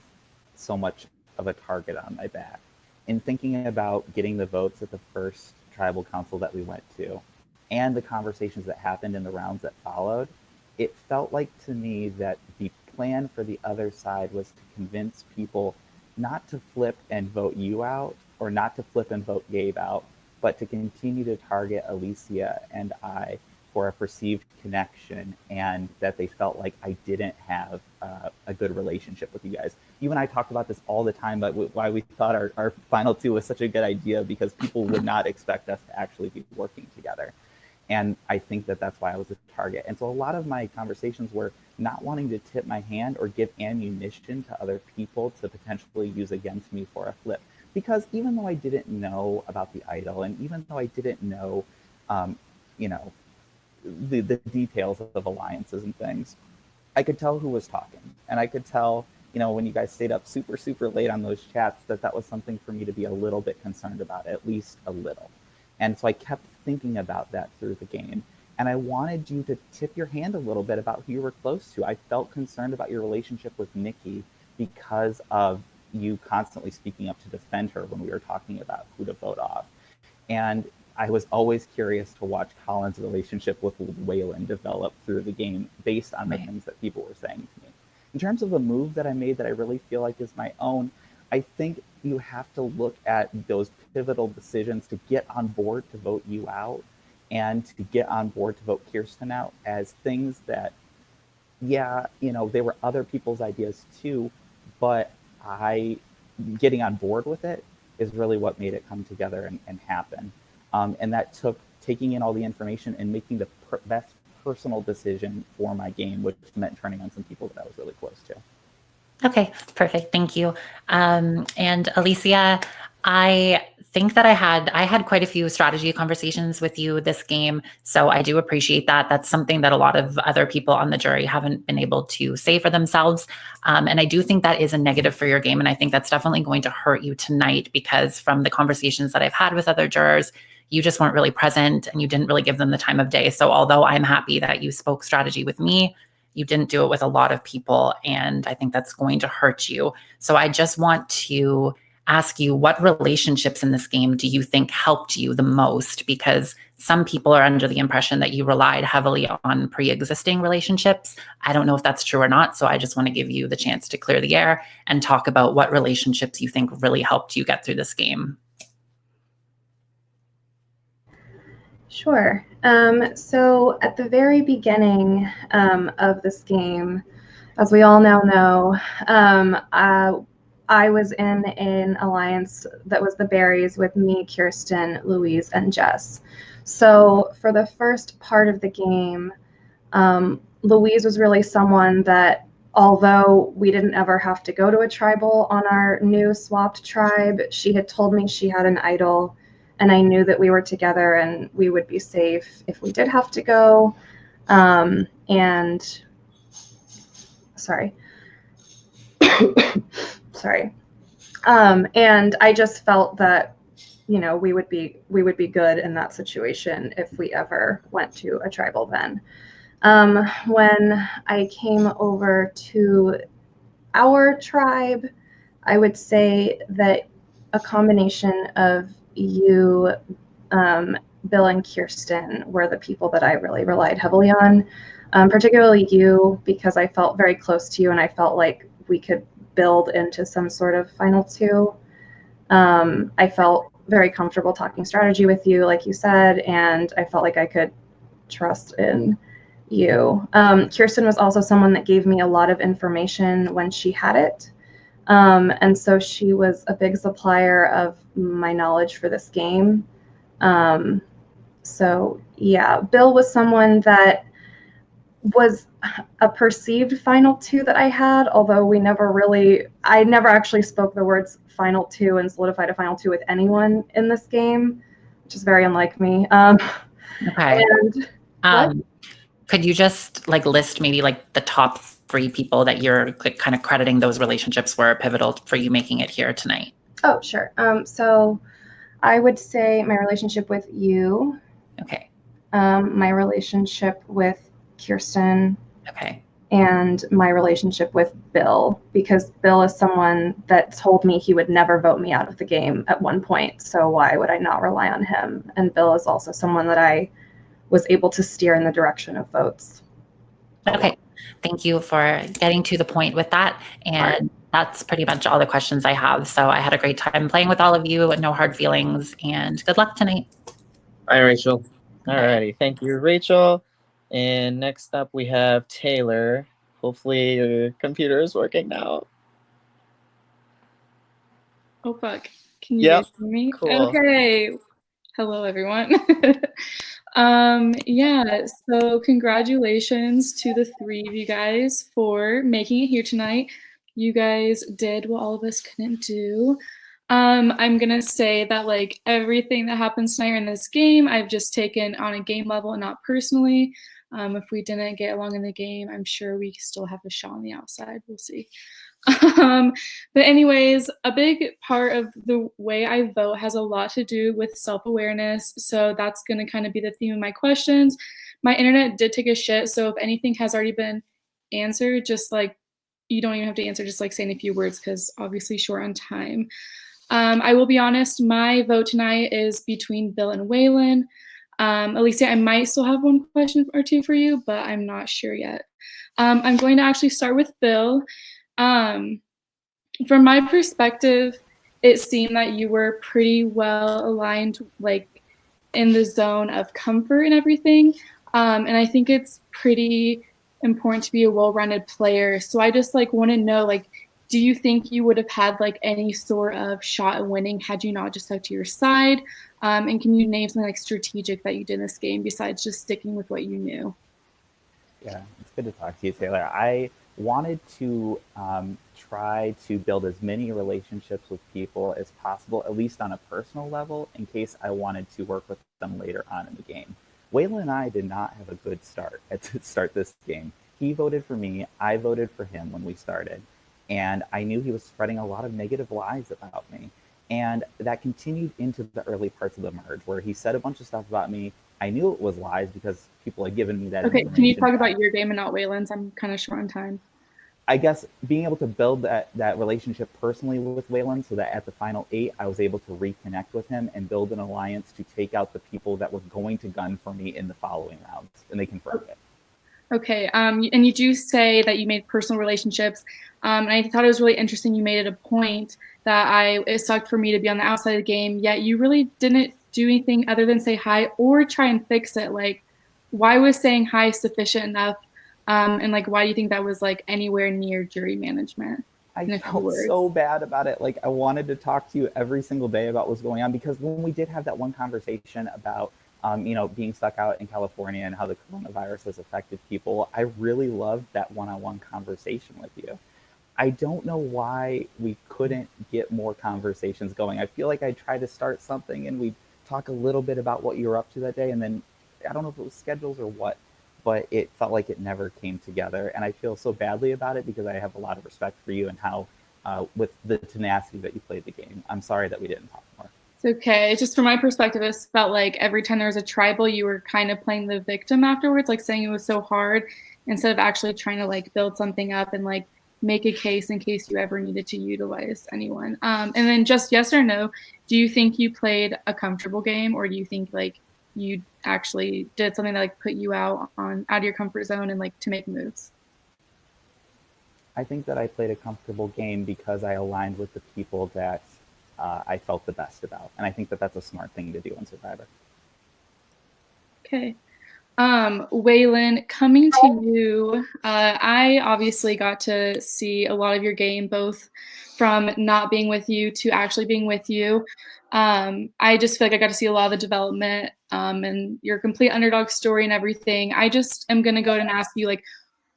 so much of a target on my back. In thinking about getting the votes at the first tribal council that we went to and the conversations that happened in the rounds that followed, it felt like to me that the plan for the other side was to convince people not to flip and vote you out or not to flip and vote Gabe out, but to continue to target Alicia and I for a perceived connection, and that they felt like I didn't have a good relationship with you guys. You and I talked about this all the time, but why we thought our final two was such a good idea, because people would not expect us to actually be working together. And I think that that's why I was a target. And so a lot of my conversations were not wanting to tip my hand or give ammunition to other people to potentially use against me for a flip. Because even though I didn't know about the idol, and even though I didn't know, the details of alliances and things, I could tell who was talking. And I could tell, when you guys stayed up super, super late on those chats, that was something for me to be a little bit concerned about, at least a little. And so I kept thinking about that through the game. And I wanted you to tip your hand a little bit about who you were close to. I felt concerned about your relationship with Nikki because of you constantly speaking up to defend her when we were talking about who to vote off. And I was always curious to watch Colin's relationship with Waylon develop through the game based on the things that people were saying to me. In terms of a move that I made that I really feel like is my own, I think you have to look at those pivotal decisions to get on board to vote you out and to get on board to vote Kirsten out as things that, they were other people's ideas too, but getting on board with it is really what made it come together and happen. And that took taking in all the information and making the best personal decision for my game, which meant turning on some people that I was really close to. Okay, perfect. Thank you. And Alicia, I think that I had quite a few strategy conversations with you this game, so I do appreciate that. That's something that a lot of other people on the jury haven't been able to say for themselves. And I do think that is a negative for your game, and I think that's definitely going to hurt you tonight, because from the conversations that I've had with other jurors, you just weren't really present and you didn't really give them the time of day. So although I'm happy that you spoke strategy with me, you didn't do it with a lot of people, and I think that's going to hurt you. So I just want to ask you, what relationships in this game do you think helped you the most? Because some people are under the impression that you relied heavily on pre-existing relationships. I don't know if that's true or not, so I just want to give you the chance to clear the air and talk about what relationships you think really helped you get through this game. Sure. So at the very beginning of this game, as we all now know, I was in an alliance that was the Berries with me, Kirsten, Louise, and Jess. So for the first part of the game, Louise was really someone that, although we didn't ever have to go to a tribal on our new swapped tribe, she had told me she had an idol, and I knew that we were together and we would be safe if we did have to go. Sorry. And I just felt that, we would be good in that situation if we ever went to a tribal then. When I came over to our tribe, I would say that a combination of you, Bill, and Kirsten were the people that I really relied heavily on, particularly you, because I felt very close to you and I felt like we could build into some sort of final two. I felt very comfortable talking strategy with you, like you said, and I felt like I could trust in you. Kirsten was also someone that gave me a lot of information when she had it. And so she was a big supplier of my knowledge for this game. So yeah, Bill was someone that was a perceived final two that I had, although I never actually spoke the words final two and solidified a final two with anyone in this game, which is very unlike me. Okay. Could you just list maybe the top 3 people that you're kind of crediting those relationships were pivotal for you making it here tonight? Oh, sure. So I would say my relationship with you. Okay. My relationship with Kirsten. Okay. and my relationship with Bill, because Bill is someone that told me he would never vote me out of the game at one point. So why would I not rely on him? And Bill is also someone that I was able to steer in the direction of votes. Okay, thank you for getting to the point with that. And that's pretty much all the questions I have. So I had a great time playing with all of you, no hard feelings, and good luck tonight. Bye, Rachel. Alrighty, thank you, Rachel. And next up we have Taylor. Hopefully your computer is working now. Oh fuck. Can you Yep. guys hear me? Cool. Okay. Hello everyone. Yeah, so congratulations to the three of you guys for making it here tonight. You guys did what all of us couldn't do. I'm gonna say that like everything that happens tonight in this game, I've just taken on a game level and not personally. If we didn't get along in the game, I'm sure we still have a shot on the outside. We'll see. But anyways, a big part of the way I vote has a lot to do with self-awareness. So that's going to kind of be the theme of my questions. My internet did take a shit. So if anything has already been answered, just like you don't even have to answer, just like saying a few words because obviously short on time. I will be honest, my vote tonight is between Bill and Waylon. Alicia, I might still have one question or two for you, but I'm not sure yet. I'm going to actually start with Bill. From my perspective, it seemed that you were pretty well aligned, like in the zone of comfort and everything. And I think it's pretty important to be a well-rounded player. So I just like want to know, like, do you think you would have had like any sort of shot at winning had you not just stuck to your side? And can you name something like strategic that you did in this game besides just sticking with what you knew? Yeah, it's good to talk to you, Taylor. I wanted to try to build as many relationships with people as possible, at least on a personal level, in case I wanted to work with them later on in the game. Waylon and I did not have a good start to start this game. He voted for me, I voted for him when we started, and I knew he was spreading a lot of negative lies about me. And that continued into the early parts of the merge, where he said a bunch of stuff about me. I knew it was lies because people had given me that Okay, information. can you talk about your game and not Waylon's? I'm kind of short on time. I guess being able to build that relationship personally with Waylon, so that at the final 8, I was able to reconnect with him and build an alliance to take out the people that were going to gun for me in the following rounds, and they confirmed it. Okay, and you do say that you made personal relationships, and I thought it was really interesting. You made it a point that it sucked for me to be on the outside of the game, yet you really didn't do anything other than say hi or try and fix it. Like, why was saying hi sufficient enough? And like, why do you think that was like anywhere near jury management? I felt so bad about it. Like, I wanted to talk to you every single day about what's going on, because when we did have that one conversation about being stuck out in California and how the coronavirus has affected people, I really loved that one-on-one conversation with you. I don't know why we couldn't get more conversations going. I feel like I tried to start something and we talk a little bit about what you were up to that day, and then I don't know if it was schedules or what, but it felt like it never came together. And I feel so badly about it because I have a lot of respect for you and how, with the tenacity that you played the game. I'm sorry that we didn't talk more. It's okay. It's just from my perspective, it felt like every time there was a tribal, you were kind of playing the victim afterwards, like saying it was so hard instead of actually trying to like build something up and like make a case in case you ever needed to utilize anyone. And then just yes or no, do you think you played a comfortable game, or do you think like you actually did something that like put you out of your comfort zone and like to make moves? I think that I played a comfortable game because I aligned with the people that I felt the best about. And I think that that's a smart thing to do in Survivor. Okay. Waylon, coming to you, I obviously got to see a lot of your game, both from not being with you to actually being with you. I just feel like I got to see a lot of the development and your complete underdog story and everything. I just am going to go ahead and ask you, like,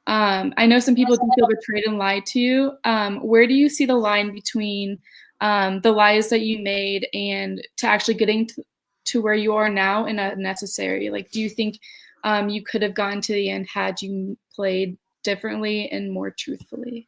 I know some people do feel betrayed and lied to you. Where do you see the line between the lies that you made and to actually getting to where you are now and not necessary? Like, do you think you could have gotten to the end had you played differently and more truthfully?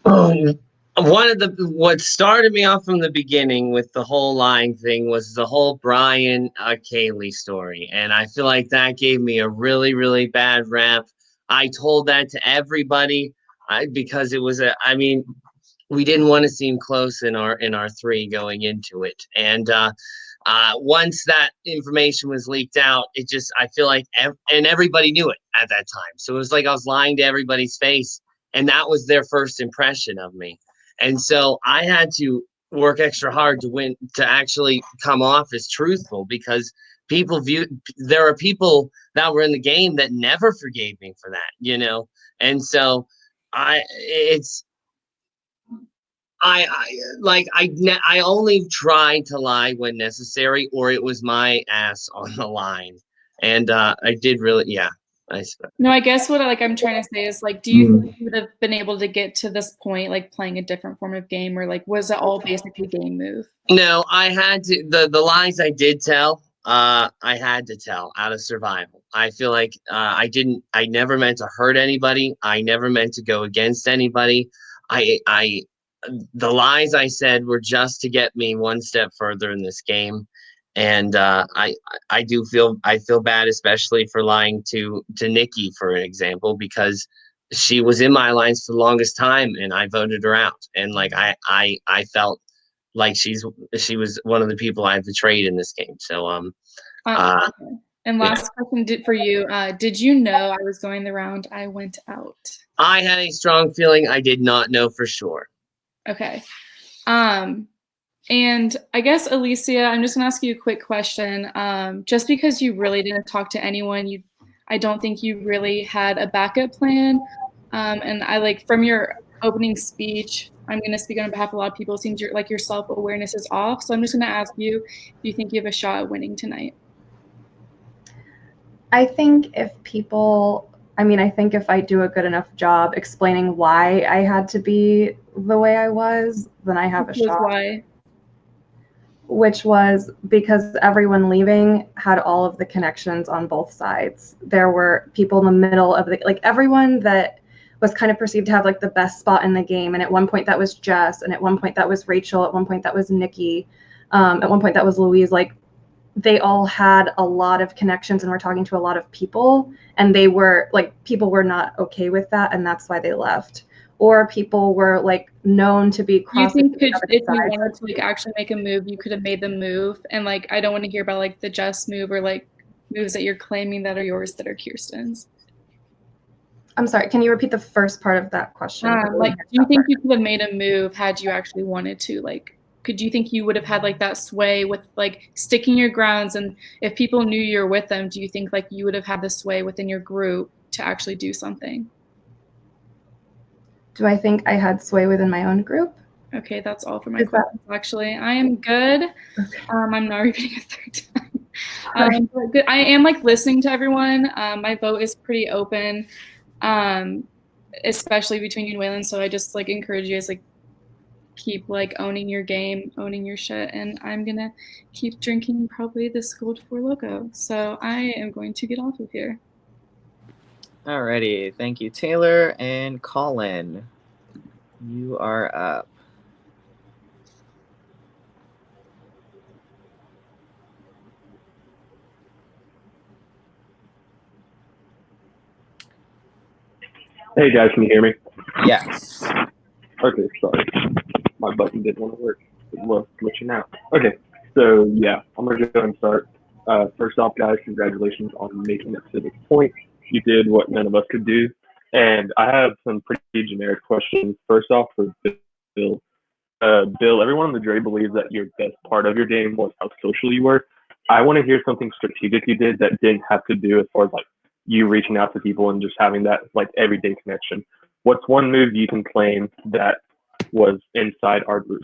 What started me off from the beginning with the whole lying thing was the whole Brian Kaylee story, and I feel like that gave me a really, really bad rap. I told that to everybody because it was we didn't want to seem close in our three going into it. And once that information was leaked out, I feel like and everybody knew it at that time. So it was like I was lying to everybody's face, and that was their first impression of me. And so I had to work extra hard to actually come off as truthful, because there are people that were in the game that never forgave me for that. And so I only try to lie when necessary, or it was my ass on the line. And I did really, yeah. No, I guess what I'm trying to say is like, do you think you would have been able to get to this point, like playing a different form of game, or like was it all basically game move? No, I had to. The lies I did tell, I had to tell out of survival. I feel like I never meant to hurt anybody. I never meant to go against anybody. The lies I said were just to get me one step further in this game. And I feel bad, especially for lying to Nikki, for an example, because she was in my alliance for the longest time, and I voted her out. And like I felt like she was one of the people I betrayed in this game. So Okay. And last question for you, did you know I was going the round I went out? I had a strong feeling. I did not know for sure. Okay. And I guess, Alicia, I'm just gonna ask you a quick question. Just because you really didn't talk to anyone, I don't think you really had a backup plan. And from your opening speech, I'm gonna speak on behalf of a lot of people. It seems your self-awareness is off. So I'm just gonna ask you, do you think you have a shot at winning tonight? I think if I do a good enough job explaining why I had to be the way I was, then I have a shot. Why? Which was because everyone leaving had all of the connections on both sides. There were people in the middle of everyone that was kind of perceived to have the best spot in the game. And at one point that was Jess, and at one point that was Rachel, at one point that was Nikki, at one point that was Louise. They all had a lot of connections and were talking to a lot of people, and people were not okay with that, and that's why they left. Or people were known to be crossing. You think if you wanted to actually make a move, you could have made the move? And I don't want to hear about the Jess move or moves that you're claiming that are yours that are Kirsten's. I'm sorry, can you repeat the first part of that question? Do you think you could have made a move had you actually wanted to? Could you think you would have had that sway with sticking your grounds, and if people knew you're with them, do you think you would have had the sway within your group to actually do something? Do I think I had sway within my own group? Okay, that's all for my questions, actually. I am good. Okay. I'm not repeating a third time. But I am listening to everyone. My vote is pretty open, especially between you and Waylon. So I just encourage you guys keep owning your game, owning your shit, and I'm gonna keep drinking probably this Gold 4 Loco. So I am going to get off of here. Alrighty, thank you, Taylor. And Colin, you are up. Hey guys, can you hear me? Yes. Okay, sorry. My button didn't want to work. Well, glitching out. Okay, so yeah, I'm going to go and start. First off, guys, congratulations on making it to this point. You did what none of us could do. And I have some pretty generic questions. First off, for Bill. Bill, everyone in the jury believes that your best part of your game was how social you were. I want to hear something strategic you did that didn't have to do as far as you reaching out to people and just having that everyday connection. What's one move you can claim that was inside our group?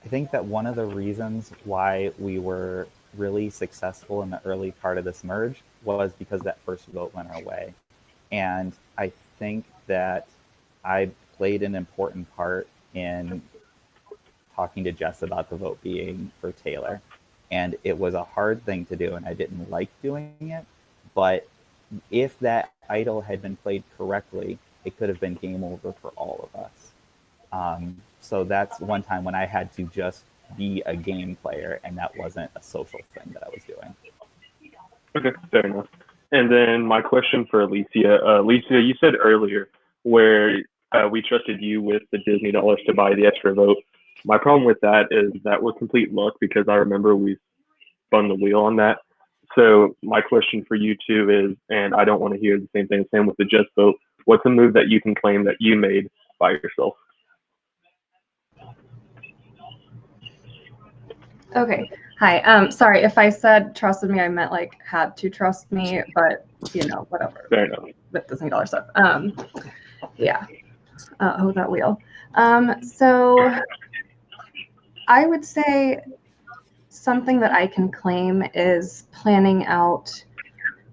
I think that one of the reasons why we were really successful in the early part of this merge was because that first vote went our way. And I think that I played an important part in talking to Jess about the vote being for Taylor. And it was a hard thing to do, and I didn't like doing it. But if that idol had been played correctly, it could have been game over for all of us. So that's one time when I had to just be a game player, and that wasn't a social thing that I was doing. Okay, fair enough. And then my question for Alicia. Alicia, you said earlier where we trusted you with the Disney dollars to buy the extra vote. My problem with that is that was complete luck because I remember we spun the wheel on that. So my question for you too is, and I don't want to hear the same thing, same with the just vote. What's a move that you can claim that you made by yourself? Okay. Hi. Sorry if I said trusted me, I meant like had to trust me, but whatever. Fair enough. With Disney dollar stuff. Yeah. Oh, that wheel. So I would say something that I can claim is planning out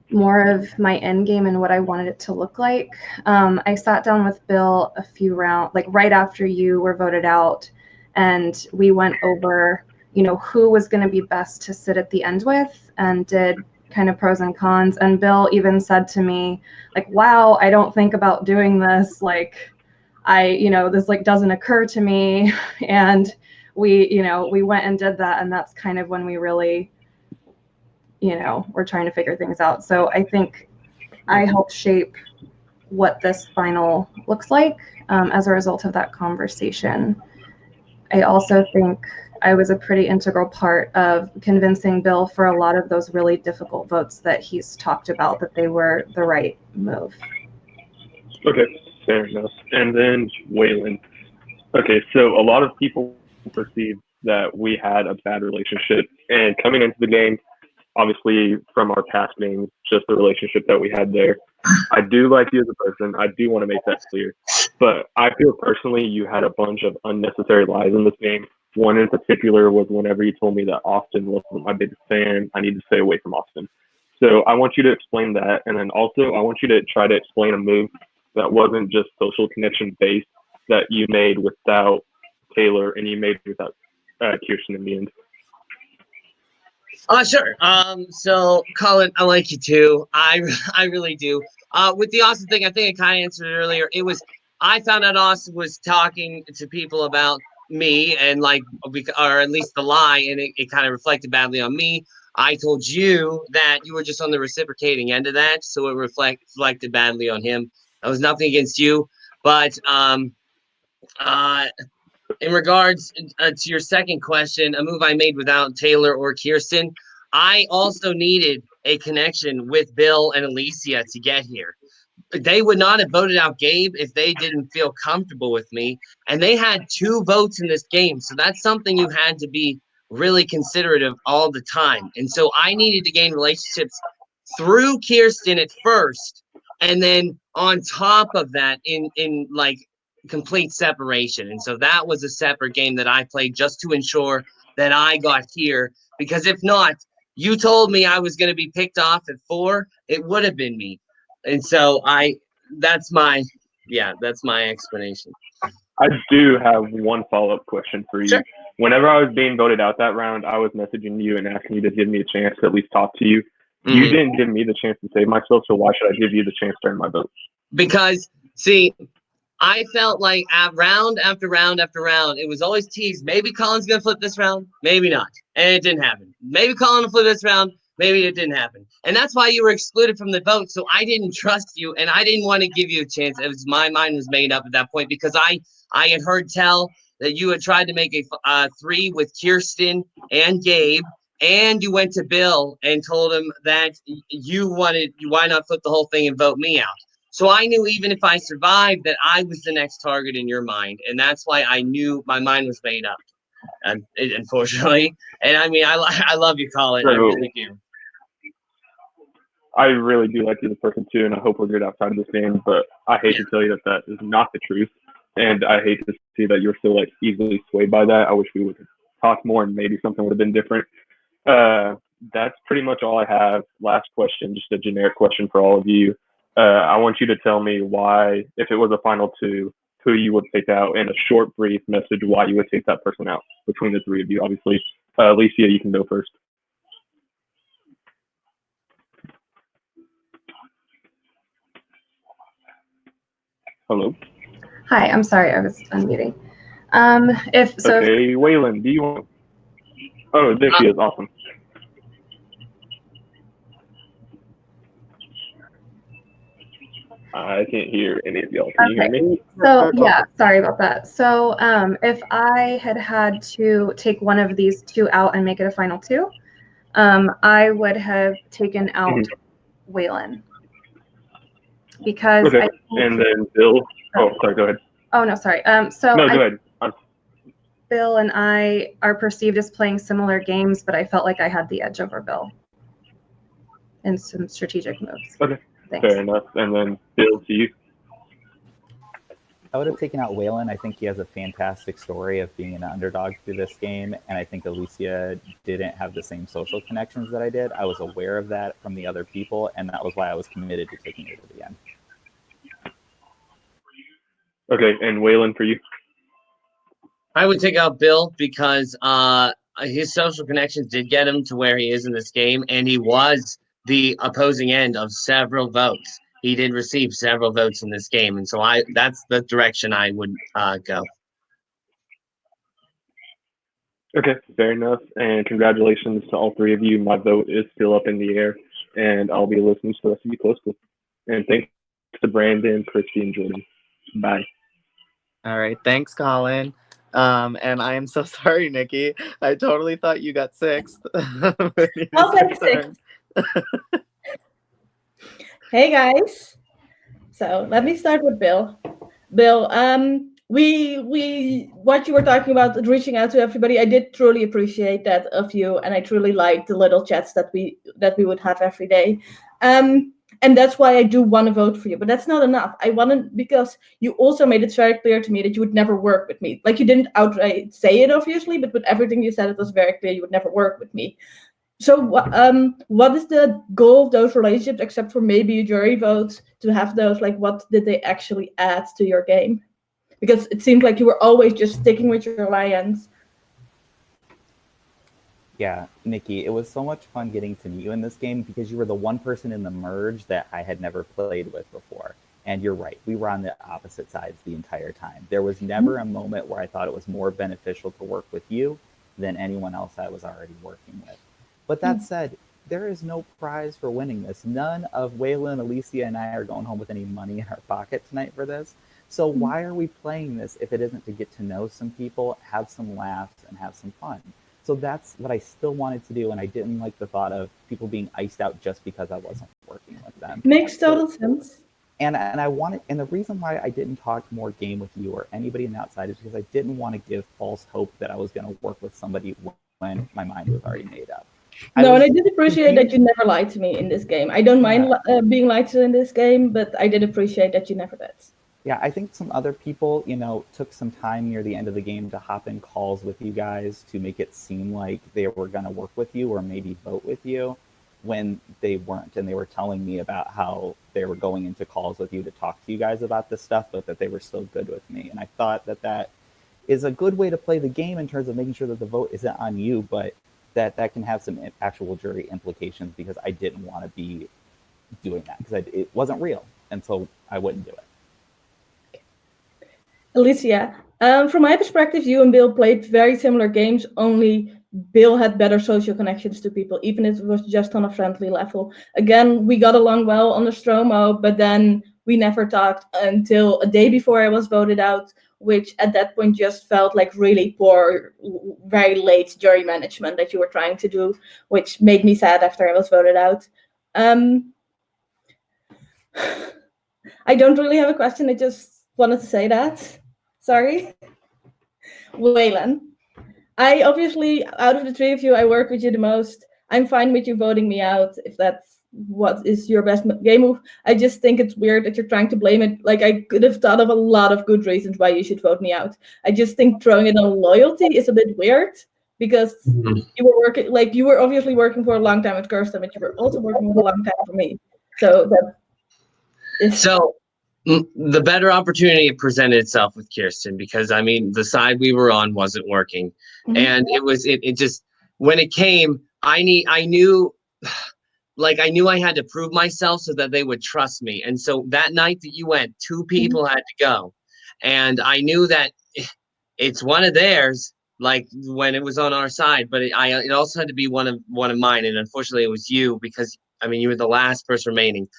more of my end game and what I wanted it to look like. I sat down with Bill a few rounds, like right after you were voted out, and we went over, who was going to be best to sit at the end with, and did kind of pros and cons. And Bill even said to me, like, wow, I don't think about doing this. Like, this like doesn't occur to me. And we went and did that. And that's kind of when we really, we're trying to figure things out. So I think I helped shape what this final looks like as a result of that conversation. I also think I was a pretty integral part of convincing Bill for a lot of those really difficult votes that he's talked about, that they were the right move. Okay, fair enough. And then Waylon. Okay, so a lot of people perceive that we had a bad relationship, and coming into the game, obviously from our past games, just the relationship that we had there. I do like you as a person. I do want to make that clear. But I feel personally you had a bunch of unnecessary lies in this game. One in particular was whenever you told me that Austin wasn't my biggest fan, I need to stay away from Austin. So I want you to explain that. And then also I want you to try to explain a move that wasn't just social connection based that you made without Taylor and you made without Kirsten in the end. Sure. So Colin, I like you too. I really do. With the Austin thing, I think I kind of answered it earlier. It was, I found out Austin was talking to people about me and or at least the lie, and it kind of reflected badly on me. I told you that you were just on the reciprocating end of that, so it reflected badly on him. I was nothing against you, but in regards to your second question, a move I made without Taylor or Kirsten, I also needed a connection with Bill and Alicia to get here. They would not have voted out Gabe if they didn't feel comfortable with me. And they had 2 votes in this game. So that's something you had to be really considerate of all the time. And so I needed to gain relationships through Kirsten at first. And then on top of that, in complete separation. And so that was a separate game that I played just to ensure that I got here. Because if not, you told me I was going to be picked off at 4, it would have been me. And so that's my explanation. I do have one follow-up question for you. Sure. Whenever I was being voted out that round, I was messaging you and asking you to give me a chance to at least talk to you. Mm-hmm. You didn't give me the chance to save myself, so why should I give you the chance to earn my vote? Because, see, I felt like round after round after round, it was always teased. Maybe Colin's going to flip this round, maybe not. And it didn't happen. Maybe Colin will flip this round, maybe it didn't happen. And that's why you were excluded from the vote. So I didn't trust you, and I didn't want to give you a chance. It was my mind was made up at that point because I had heard tell that you had tried to make a 3 with Kirsten and Gabe, and you went to Bill and told him that why not flip the whole thing and vote me out. So I knew even if I survived that I was the next target in your mind. And that's why I knew my mind was made up, unfortunately. And I mean, I love you, Colin. So, I really do. I really do like you as a person too, and I hope we're good outside of this game. But I hate to tell you that is not the truth. And I hate to see that you're still easily swayed by that. I wish we would have talked more and maybe something would have been different. That's pretty much all I have. Last question, just a generic question for all of you. I want you to tell me why, if it was a final 2, who you would take out, and a short, brief message why you would take that person out between the 3 of you, obviously. Alicia, you can go first. Hello? Hi, I'm sorry, I was unmuting. Okay, Waylon, do you want... Oh, there she is, awesome. I can't hear any of y'all. Can you hear me? So yeah, sorry about that. So if I had to take one of these two out and make it a final two, I would have taken out Waylon because Okay. I think, And then Bill. Oh, sorry. Go ahead. oh no, sorry. So No, go ahead. Bill and I are perceived as playing similar games, but I felt like I had the edge over Bill in some strategic moves. Okay. Thanks. Fair enough. And then Bill, to you. I would have taken out Waylon. I think he has a fantastic story of being an underdog through this game, and I think Alicia didn't have the same social connections that I did. I was aware of that from the other people, and that was why I was committed to taking her to the end. Okay, and Waylon, for you. I would take out Bill because his social connections did get him to where he is in this game, and he was the opposing end of several votes. He did receive several votes in this game, and so that's the direction I would go. Okay, fair enough. And congratulations to all three of you. My vote is still up in the air, and I'll be listening to the rest of you closely. And thanks to Brandon, Christy, and Jordan. Bye. All right, thanks, Colin. And I am so sorry, Nikki. I totally thought you got sixth. I'll take sixth. Hey guys. So let me start with Bill. Bill, we what you were talking about reaching out to everybody, I did truly appreciate that of you, and I truly liked the little chats that we would have every day. And that's why I do want to vote for you, but that's not enough. I wanted, because you also made it very clear to me that you would never work with me. Like, you didn't outright say it, obviously, but with everything you said, it was very clear you would never work with me. So what is the goal of those relationships, except for maybe a jury vote, to have those? Like, what did they actually add to your game? Because it seemed like you were always just sticking with your alliance. Yeah, Nikki, it was so much fun getting to meet you in this game because you were the one person in the merge that I had never played with before. And you're right, we were on the opposite sides the entire time. There was never a moment where I thought it was more beneficial to work with you than anyone else I was already working with. But that said, there is no prize for winning this. None of Waylon, Alicia, and I are going home with any money in our pocket tonight for this. So why are we playing this if it isn't to get to know some people, have some laughs, and have some fun? So that's what I still wanted to do, and I didn't like the thought of people being iced out just because I wasn't working with them. Makes total sense. And I wanted, and the reason why I didn't talk more game with you or anybody in the outside is because I didn't want to give false hope that I was going to work with somebody when my mind was already made up. No, and I did appreciate that you never lied to me in this game. I don't mind being lied to in this game, but I did appreciate that you never did. Yeah, I think some other people, took some time near the end of the game to hop in calls with you guys to make it seem like they were going to work with you or maybe vote with you when they weren't. And they were telling me about how they were going into calls with you to talk to you guys about this stuff, but that they were still good with me. And I thought that is a good way to play the game in terms of making sure that the vote isn't on you, but that can have some actual jury implications because I didn't want to be doing that because it wasn't real. And so I wouldn't do it. Alicia, from my perspective, you and Bill played very similar games, only Bill had better social connections to people, even if it was just on a friendly level. Again, we got along well on the Stromo, but then we never talked until a day before I was voted out, which at that point just felt like really poor, very late jury management that you were trying to do, which made me sad after I was voted out. I don't really have a question, I just wanted to say that. Sorry. Waylon, I obviously, out of the three of you, I work with you the most. I'm fine with you voting me out if that's what is your best game move. I just think it's weird that you're trying to blame it. Like, I could have thought of a lot of good reasons why you should vote me out. I just think throwing it on loyalty is a bit weird because you were working, like, you were obviously working for a long time at Kirsten, but you were also working for a long time for me. So that is... So the better opportunity presented itself with Kirsten because the side we were on wasn't working, and it just when it came, I knew I had to prove myself so that they would trust me, and so that night that you went, two people had to go, and I knew that it's one of theirs, like when it was on our side, but it also had to be one of mine, and unfortunately it was you because you were the last person remaining.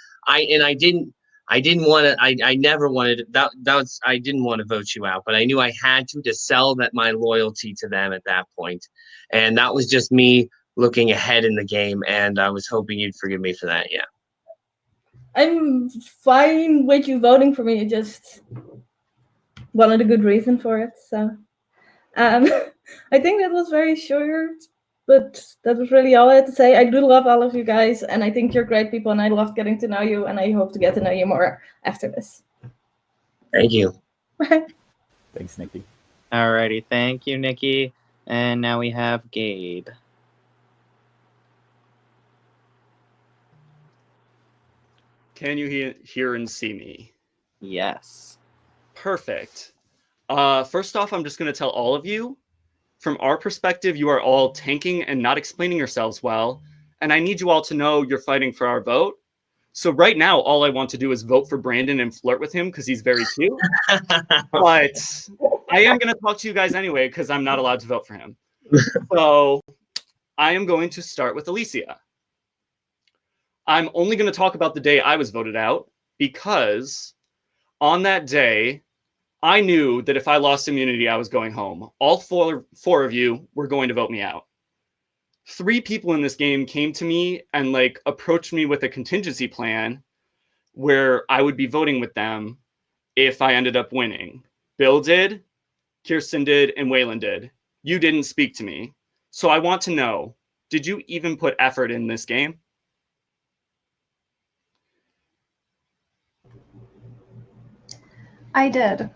I didn't want to. I never wanted that. That was I didn't want to vote you out, but I knew I had to sell that my loyalty to them at that point, and that was just me looking ahead in the game. And I was hoping you'd forgive me for that. Yeah. I'm fine with you voting for me. I just wanted a good reason for it. So I think that was very short, but that was really all I had to say. I do love all of you guys, and I think you're great people, and I loved getting to know you, and I hope to get to know you more after this. Thank you. Thanks, Nikki. Alrighty, thank you, Nikki. And now we have Gabe. Can you hear and see me? Yes. Perfect. First off, I'm just going to tell all of you, from our perspective, you are all tanking and not explaining yourselves well, and I need you all to know you're fighting for our vote. So right now, all I want to do is vote for Brandon and flirt with him because he's very cute. But I am going to talk to you guys anyway because I'm not allowed to vote for him. So I am going to start with Alicia. I'm only going to talk about the day I was voted out because on that day, I knew that if I lost immunity, I was going home. All four of you were going to vote me out. 3 people in this game came to me and like approached me with a contingency plan where I would be voting with them if I ended up winning. Bill did, Kirsten did, and Waylon did. You didn't speak to me. So I want to know, did you even put effort in this game? I did.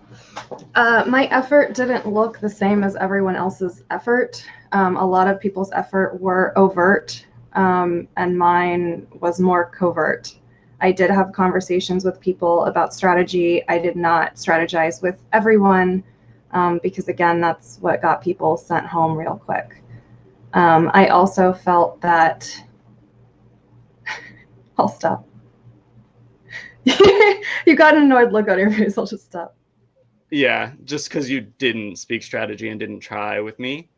My effort didn't look the same as everyone else's effort. A lot of people's effort were overt, and mine was more covert. I did have conversations with people about strategy. I did not strategize with everyone because, again, that's what got people sent home real quick. I also felt that I'll stop. You got an annoyed look on your face. I'll just stop. Yeah, just because you didn't speak strategy and didn't try with me,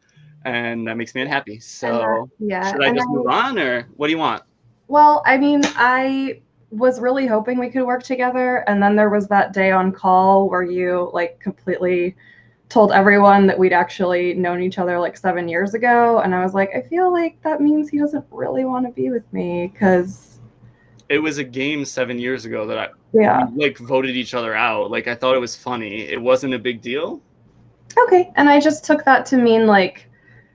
and that makes me unhappy. So yeah, should I just move on, or what do you want? Well, I mean, I was really hoping we could work together, and then there was that day on call where you like completely told everyone that we'd actually known each other like 7 years ago, and I was like, I feel like that means he doesn't really want to be with me because it was a game 7 years ago that we, like voted each other out. Like I thought it was funny. It wasn't a big deal. Okay, and I just took that to mean like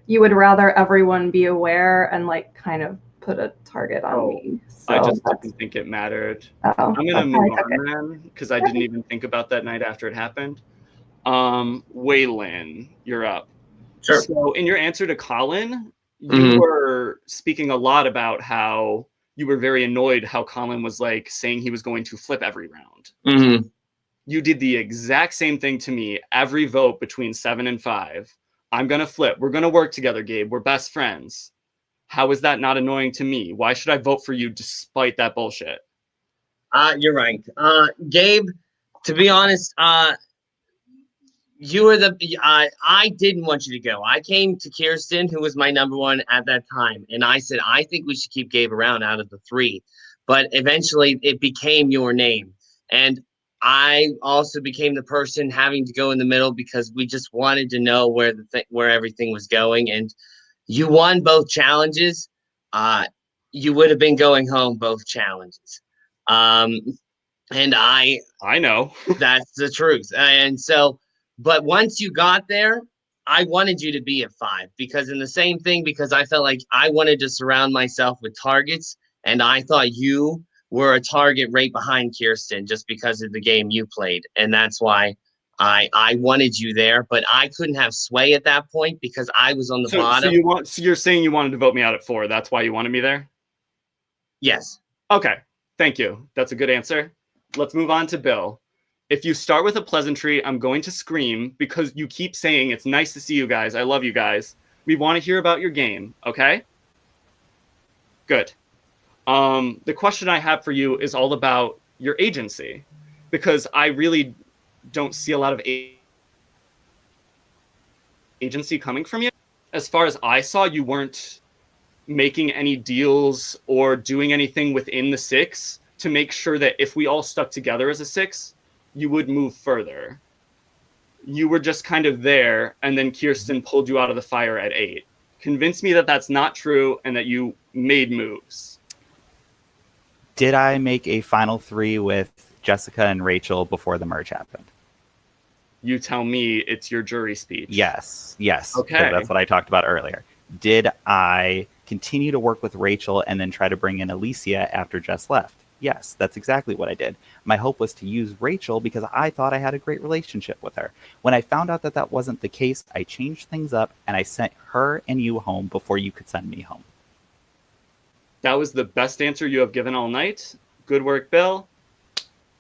you would rather everyone be aware and like kind of put a target on me. So I just didn't think it mattered. I'm gonna move on then because I didn't even think about that night after it happened. Waylon, you're up. Sure. So in your answer to Colin, you were speaking a lot about how you were very annoyed how Colin was like saying he was going to flip every round. You did the exact same thing to me. Every vote between 7 and 5, I'm going to flip. We're going to work together, Gabe. We're best friends. How is that not annoying to me? Why should I vote for you despite that bullshit? You're right. Gabe, to be honest, you were I didn't want you to go. I came to Kirsten, who was my number 1 at that time, and I said, I think we should keep Gabe around out of the 3. But eventually it became your name. And I also became the person having to go in the middle because we just wanted to know where everything was going. And you won both challenges. You would have been going home both challenges. And I know that's the truth. And so, but once you got there, I wanted you to be a 5 because in the same thing, because I felt like I wanted to surround myself with targets, and I thought you were a target right behind Kirsten just because of the game you played. And that's why I wanted you there, but I couldn't have sway at that point because I was on the bottom. So you're saying you wanted to vote me out at 4. That's why you wanted me there? Yes. Okay. Thank you. That's a good answer. Let's move on to Bill. If you start with a pleasantry, I'm going to scream because you keep saying it's nice to see you guys. I love you guys. We want to hear about your game, okay? Good. The question I have for you is all about your agency because I really don't see a lot of agency coming from you. As far as I saw, you weren't making any deals or doing anything within the 6 to make sure that if we all stuck together as a 6, you would move further. You were just kind of there, and then Kirsten pulled you out of the fire at 8. Convince me that that's not true and that you made moves. Did I make a final 3 with Jessica and Rachel before the merge happened? You tell me. It's your jury speech. Yes. Okay. Because that's what I talked about earlier. Did I continue to work with Rachel and then try to bring in Alicia after Jess left? Yes, that's exactly what I did. My hope was to use Rachel because I thought I had a great relationship with her. When I found out that that wasn't the case, I changed things up and I sent her and you home before you could send me home. That was the best answer you have given all night. Good work, Bill.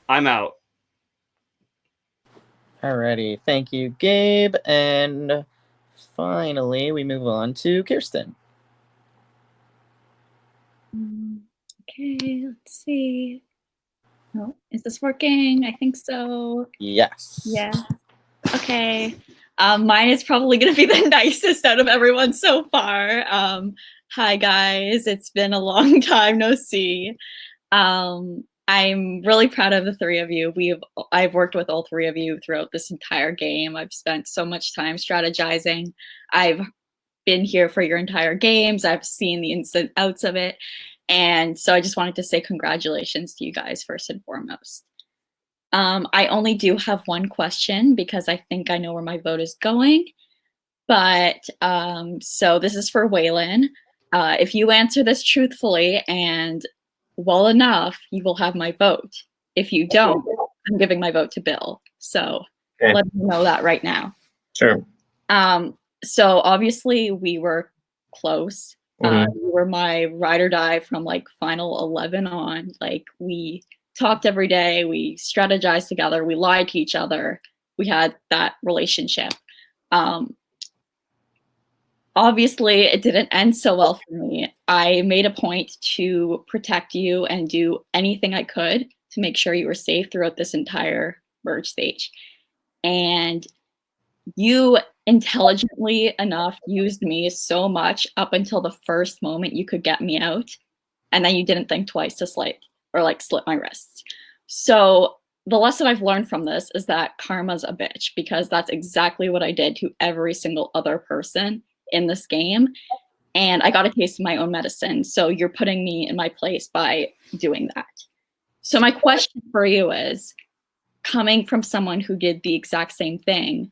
I'm out. Alrighty, thank you, Gabe. And finally, we move on to Kirsten. Okay, let's see. Oh, is this working? I think so. Yes. Yeah. Okay. Mine is probably going to be the nicest out of everyone so far. Hi, guys. It's been a long time no see. I'm really proud of the 3 of you. I've worked with all 3 of you throughout this entire game. I've spent so much time strategizing. I've been here for your entire games. I've seen the ins and outs of it. And so I just wanted to say congratulations to you guys first and foremost. I only do have one question because I think I know where my vote is going. But so this is for Waylon. If you answer this truthfully and well enough, you will have my vote. If you don't, I'm giving my vote to Bill. So let me know that right now. Sure. So obviously we were close. You were my ride or die from like final 11 on. Like we talked every day, we strategized together, we lied to each other. We had that relationship. Obviously it didn't end so well for me. I made a point to protect you and do anything I could to make sure you were safe throughout this entire merge stage. And you intelligently enough used me so much up until the first moment you could get me out, and then you didn't think twice to slip my wrists. So the lesson I've learned from this is that karma's a bitch, because that's exactly what I did to every single other person in this game, and I got a taste of my own medicine. So you're putting me in my place by doing that. So my question for you is, coming from someone who did the exact same thing,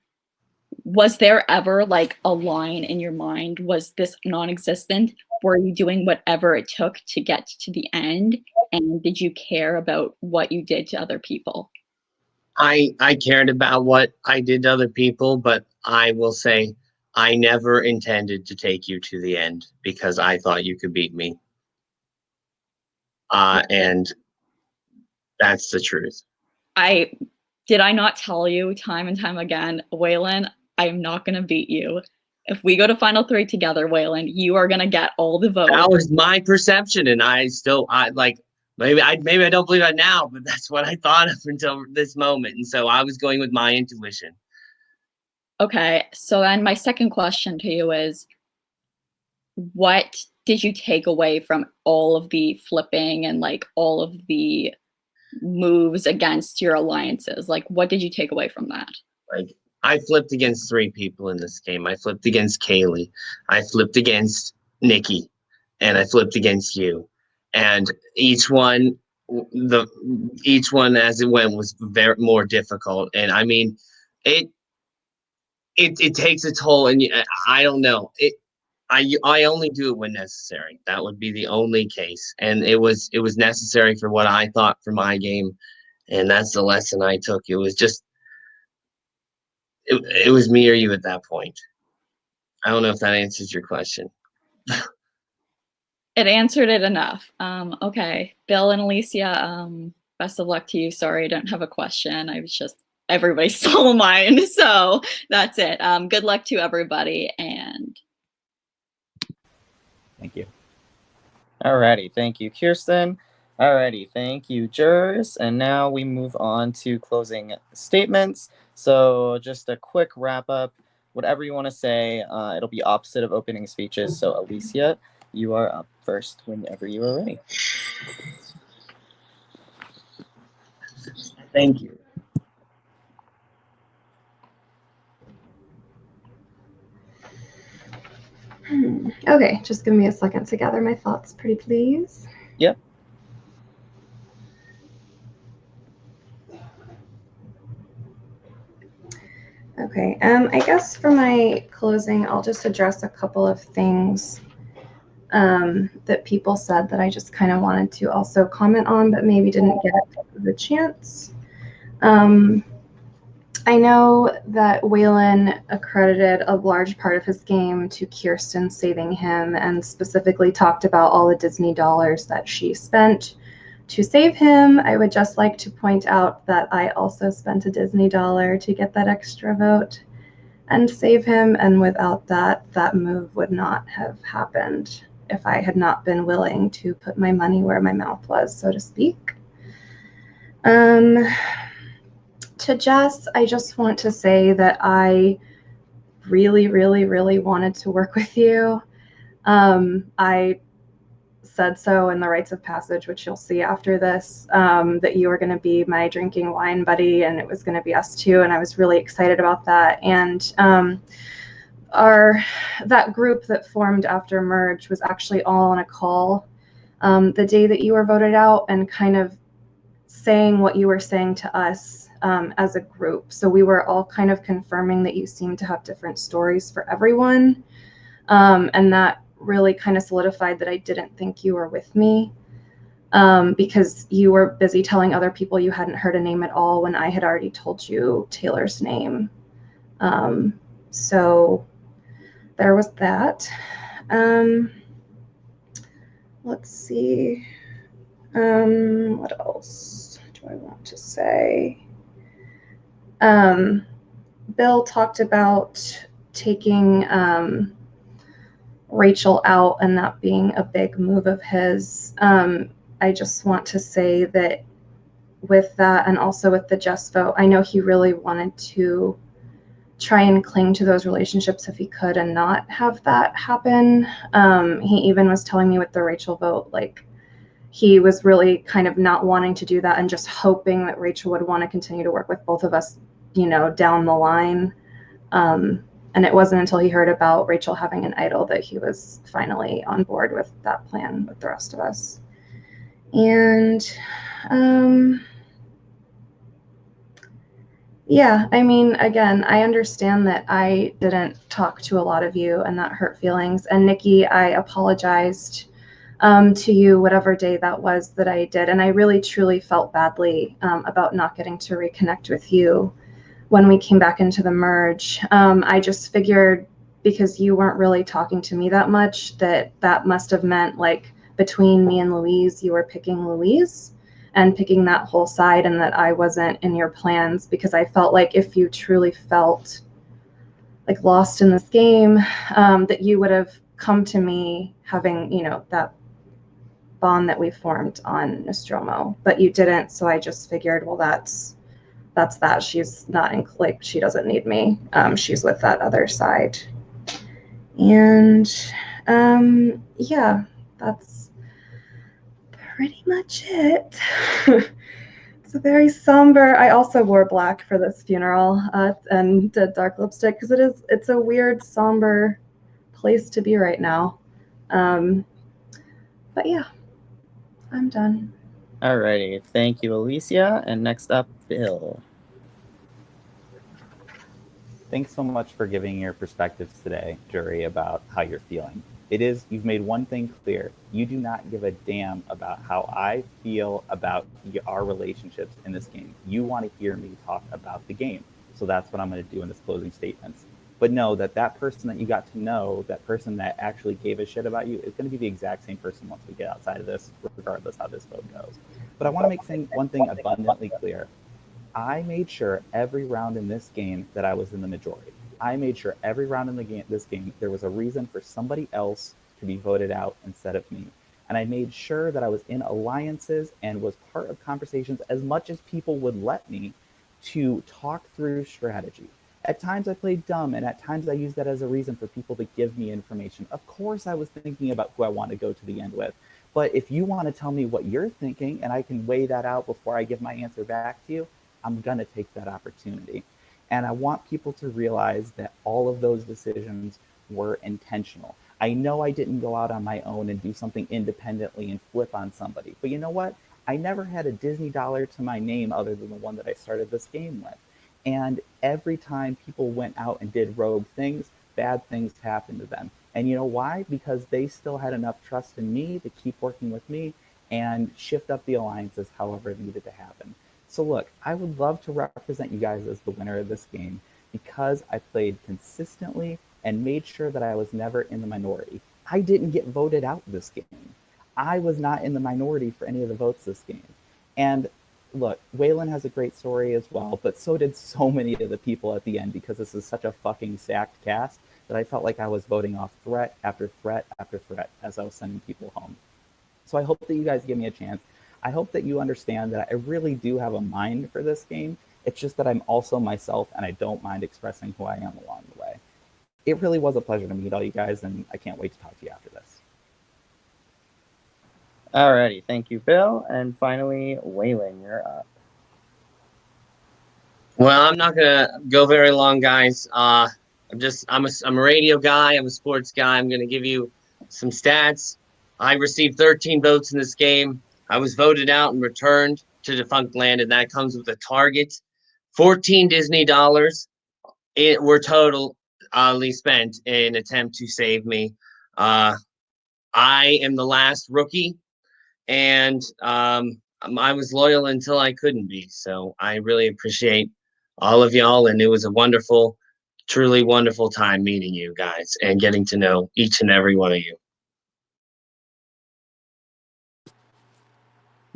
was there ever like a line in your mind? Was this non-existent? Were you doing whatever it took to get to the end? And did you care about what you did to other people? I cared about what I did to other people, but I will say I never intended to take you to the end because I thought you could beat me. And that's the truth. Did I not tell you time and time again, Waylon, I'm not going to beat you. If we go to final 3 together, Waylon, you are going to get all the votes. That was my perception, and I maybe I don't believe it now, but that's what I thought up until this moment. And so I was going with my intuition. Okay, so then my second question to you is, what did you take away from all of the flipping and like all of the moves against your alliances? Like, what did you take away from that? Like, I flipped against 3 people in this game. I flipped against Kaylee. I flipped against Nikki, and I flipped against you. And each one as it went was more difficult. And I mean, it takes a toll. And I don't know. I only do it when necessary. That would be the only case. And it was necessary for what I thought for my game. And that's the lesson I took. It was just, it was me or you at that point. I don't know if that answers your question. It answered it enough. Okay, Bill and Alicia, best of luck to you. Sorry, I don't have a question. I was just, everybody stole mine. So that's it. Good luck to everybody. And Thank you. Alrighty, thank you, Kirsten. Alrighty, thank you, jurors. And now we move on to closing statements. So just a quick wrap up. Whatever you want to say, it'll be opposite of opening speeches. So Alicia, you are up first whenever you are ready. Thank you. Okay, just give me a second to gather my thoughts, pretty please. Yep. Okay, I guess for my closing, I'll just address a couple of things that people said that I just kind of wanted to also comment on, but maybe didn't get the chance. I know that Waylon accredited a large part of his game to Kirsten saving him, and specifically talked about all the Disney dollars that she spent to save him. I would just like to point out that I also spent a Disney dollar to get that extra vote and save him, and without that, that move would not have happened if I had not been willing to put my money where my mouth was, so to speak. To Jess, I just want to say that I really, really, really wanted to work with you. I said so in the rites of passage, which you'll see after this, that you were going to be my drinking wine buddy, and it was going to be us two, and I was really excited about that. And that group that formed after merge was actually all on a call the day that you were voted out, and kind of saying what you were saying to us as a group. So we were all kind of confirming that you seemed to have different stories for everyone, and that really kind of solidified that I didn't think you were with me, because you were busy telling other people you hadn't heard a name at all when I had already told you Taylor's name. So there was that. Let's see. What else do I want to say? Bill talked about taking Rachel out and that being a big move of his. I just want to say that with that, and also with the Jess vote, I know he really wanted to try and cling to those relationships if he could and not have that happen. He even was telling me with the Rachel vote, like, he was really kind of not wanting to do that and just hoping that Rachel would want to continue to work with both of us, down the line. And it wasn't until he heard about Rachel having an idol that he was finally on board with that plan with the rest of us. And yeah, I mean, again, I understand that I didn't talk to a lot of you and that hurt feelings. And Nikki, I apologized to you whatever day that was that I did. And I really, truly felt badly about not getting to reconnect with you when we came back into the merge. I just figured, because you weren't really talking to me that much, that must have meant, like, between me and Louise, you were picking Louise and picking that whole side, and that I wasn't in your plans, because I felt like if you truly felt like lost in this game, that you would have come to me having, that bond that we formed on Nostromo, but you didn't. So I just figured, well, that's that. She's not like, she doesn't need me. She's with that other side. And yeah, that's pretty much it. It's a very somber. I also wore black for this funeral and did dark lipstick because it's a weird, somber place to be right now. But yeah, I'm done. Alrighty, thank you, Alicia. And next up, Bill. Thanks so much for giving your perspectives today, jury, about how you're feeling. You've made one thing clear. You do not give a damn about how I feel about our relationships in this game. You want to hear me talk about the game. So that's what I'm going to do in this closing statements. But know that person that you got to know, that person that actually gave a shit about you, is going to be the exact same person once we get outside of this, regardless how this vote goes. But I want to make one thing abundantly clear. I made sure every round in this game that I was in the majority. I made sure every round in this game there was a reason for somebody else to be voted out instead of me. And I made sure that I was in alliances and was part of conversations as much as people would let me to talk through strategy. At times I played dumb, and at times I used that as a reason for people to give me information. Of course I was thinking about who I want to go to the end with, But if you want to tell me what you're thinking and I can weigh that out before I give my answer back to you, I'm going to take that opportunity. And I want people to realize that all of those decisions were intentional. I know I didn't go out on my own and do something independently and flip on somebody. But you know what? I never had a Disney dollar to my name other than the one that I started this game with. And every time people went out and did rogue things, bad things happened to them. And you know why? Because they still had enough trust in me to keep working with me and shift up the alliances however it needed to happen. So look, I would love to represent you guys as the winner of this game because I played consistently and made sure that I was never in the minority. I didn't get voted out this game. I was not in the minority for any of the votes this game. And look, Waylon has a great story as well, but so did so many of the people at the end because this is such a fucking stacked cast that I felt like I was voting off threat after threat after threat as I was sending people home. So I hope that you guys give me a chance. I hope that you understand that I really do have a mind for this game. It's just that I'm also myself and I don't mind expressing who I am along the way. It really was a pleasure to meet all you guys, and I can't wait to talk to you after this. Alrighty, thank you, Bill. And finally, Waylon, you're up. Well, I'm not gonna go very long, guys. I'm a radio guy. I'm a sports guy. I'm gonna give you some stats. I received 13 votes in this game. I was voted out and returned to Defunctland, and that comes with a target. 14 Disney dollars were totally spent in an attempt to save me. I am the last rookie, and I was loyal until I couldn't be. So I really appreciate all of y'all, and it was a wonderful, truly wonderful time meeting you guys and getting to know each and every one of you.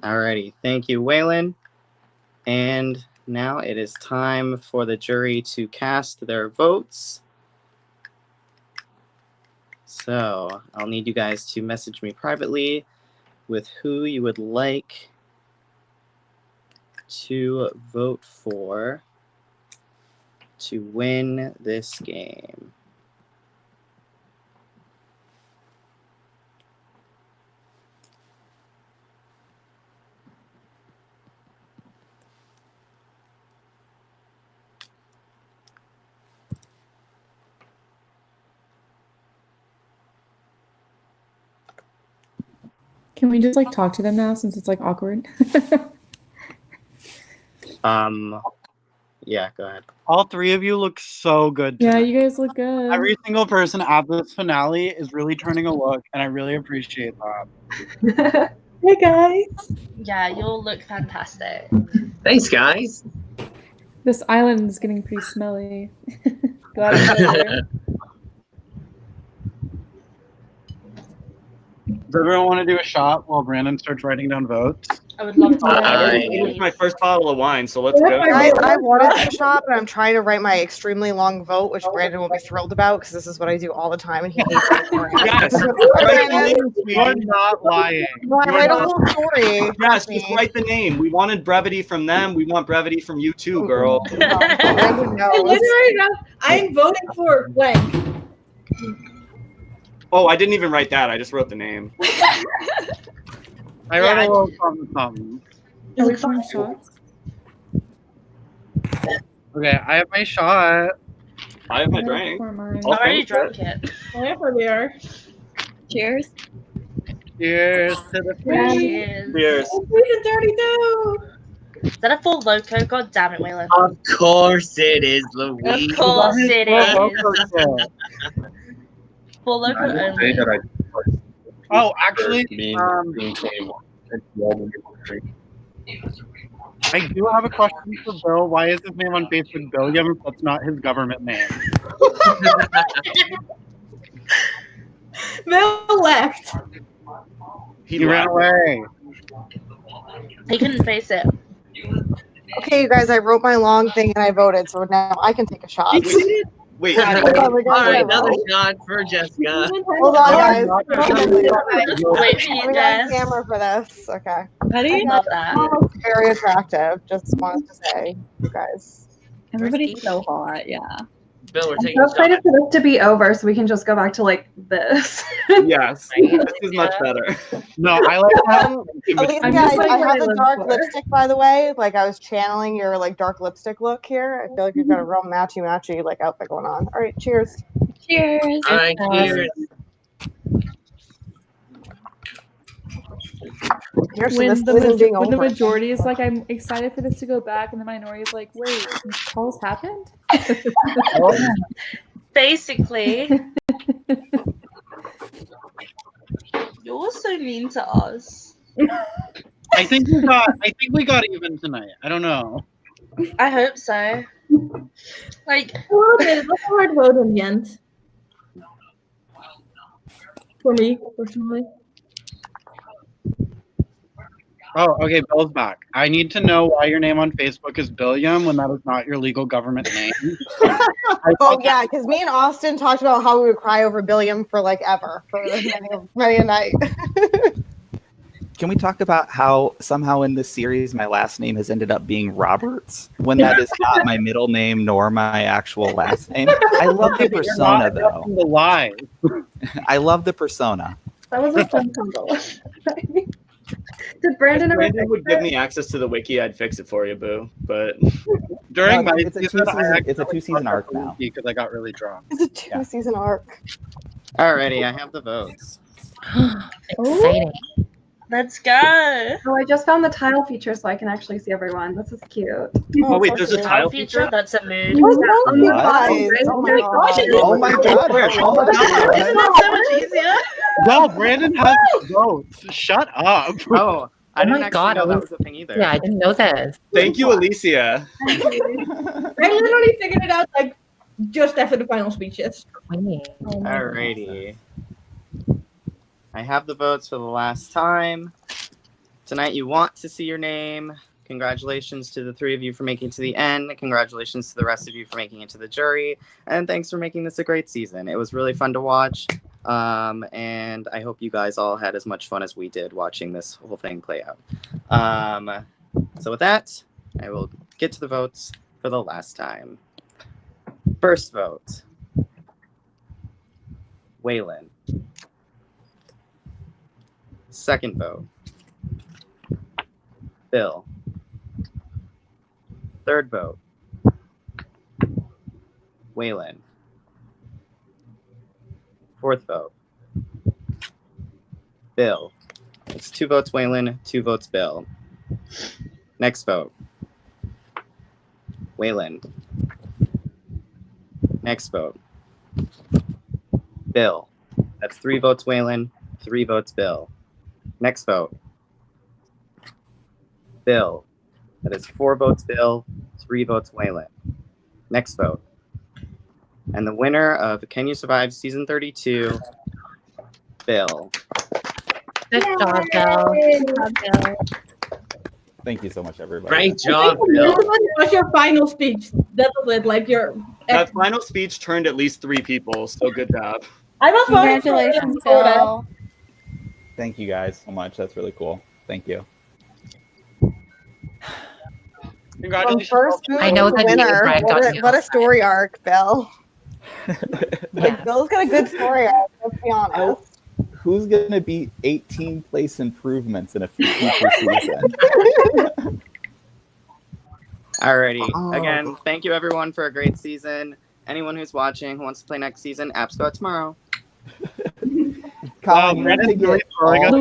Alrighty, thank you, Waylon. And now it is time for the jury to cast their votes. So I'll need you guys to message me privately with who you would like to vote for to win this game. Can we just like talk to them now since it's like awkward? Yeah, go ahead. All three of you look so good Yeah, tonight. you guys look good. Every single person at this finale is really turning a look, and I really appreciate that. Hey guys. Yeah, you'll look fantastic. Thanks, guys. This island is getting pretty smelly. Glad I'm here. Does everyone want to do a shot while Brandon starts writing down votes? I would love to. I finished my first bottle of wine, so let's go. Guys, I wanted to shop, but I'm trying to write my extremely long vote, which Brandon will be thrilled about because this is what I do all the time, and he hates it. Yes, You're not lying. Write a whole story. Yes, just write the name. We wanted brevity from them. We want brevity from you too, girl. I'm voting for blank. Oh, I didn't even write that. I just wrote the name. I wrote a little something. Are we pouring shots? Okay, I have my shot. I have my drink. I already drank it. Wherever we are. Cheers. Cheers to the Cheers. Cheers. It's 32. Is that a full loco? God damn it, Waylon. Of course it is, Louise. Of course it is. Full loco only. Oh, actually, I do have a question for Bill. Why is his name on Facebook Bill Yum? That's not his government name. Bill left. He ran away. He couldn't face it. Okay, you guys, I wrote my long thing and I voted, so now I can take a shot. Wait. All right, another shot for Jessica. Hold on, guys. Wait for you, We got Jess. a camera for this. Okay. I love that. Very attractive. Just wanted to say, you guys. Everybody's so hot, yeah. Bill, we're I'm taking so a shot. excited for this to be over so we can just go back to like this. Yes, this is much better. No, I like that. Alicia, I'm just like I what have I the live dark for. lipstick, by the way. Like I was channeling your like dark lipstick look here. I feel like you've got a real matchy like outfit going on. All right, cheers. Cheers. All right, cheers. Here's to When this the season being when the over. majority is like, I'm excited for this to go back, and the minority is like, wait, calls happened? Basically, you're so mean to us. I think we got even tonight. I don't know. I hope so. Like, A little bit. It was a hard vote in the end. For me, personally. Oh, okay, Bill's back. I need to know why your name on Facebook is Billiam when that is not your legal government name. Oh yeah, because me and Austin talked about how we would cry over Billiam for like ever, for many a night. Can we talk about how somehow in this series my last name has ended up being Roberts when that is not my middle name nor my actual last name? I love the persona though. The lie. I love the persona. That was a fun combo. Did Brandon If ever Brandon would give me access to the wiki, I'd fix it for you, Boo. But During No, my it's a season, it's a two-season arc now. because I got really drunk. It's a two-season arc. Alrighty, I have the votes. Exciting. let's go. Oh, I just found the tile feature so I can actually see everyone. This is cute. oh wait, so there's a cute. tile Feature, feature. that's a mood. What's wrong with you What? guys? Oh my god. Oh my god! Oh my god! Isn't that so much easier? No, Brandon has votes. Shut up. Oh, I Oh didn't my actually God, know I that was- was a thing either. Yeah, I didn't know this. Thank you, Alicia. I literally figured it out like just after the final speeches. Queen. Alrighty. I have the votes for the last time. Tonight you want to see your name. Congratulations to the three of you for making it to the end. Congratulations to the rest of you for making it to the jury. And thanks for making this a great season. It was really fun to watch. And I hope you guys all had as much fun as we did watching this whole thing play out. So with that, I will get to the votes for the last time. First vote, Waylon. Second vote, Bill. Third vote, Waylon. Fourth vote, Bill. It's 2 votes Waylon, 2 votes Bill. Next vote, Waylon. Next vote, Bill. That's 3 votes Waylon, 3 votes Bill. Next vote, Bill. That is 4 votes Bill, 3 votes Waylon. Next vote. And the winner of Can You Survive Season 32, Bill. Good job, Bill. Good job, Bill. Thank you so much, everybody. Great job, Bill. That was your final speech. That was it. Like your. That final speech turned at least 3 people, so good job. I was voting for Congratulations, before that. Bill. Thank you guys so much. That's really cool. Thank you. Congratulations. First I know that winner. Brad got you. What a story arc, Bill. Yeah. Like Bill's got a good story arc. Let's be honest. Who's gonna beat 18 place improvements in a future season? Alrighty. Oh. Again, thank you everyone for a great season. Anyone who's watching who wants to play next season, apps go out tomorrow. Colin, you Brandon's need to really get throwing all- us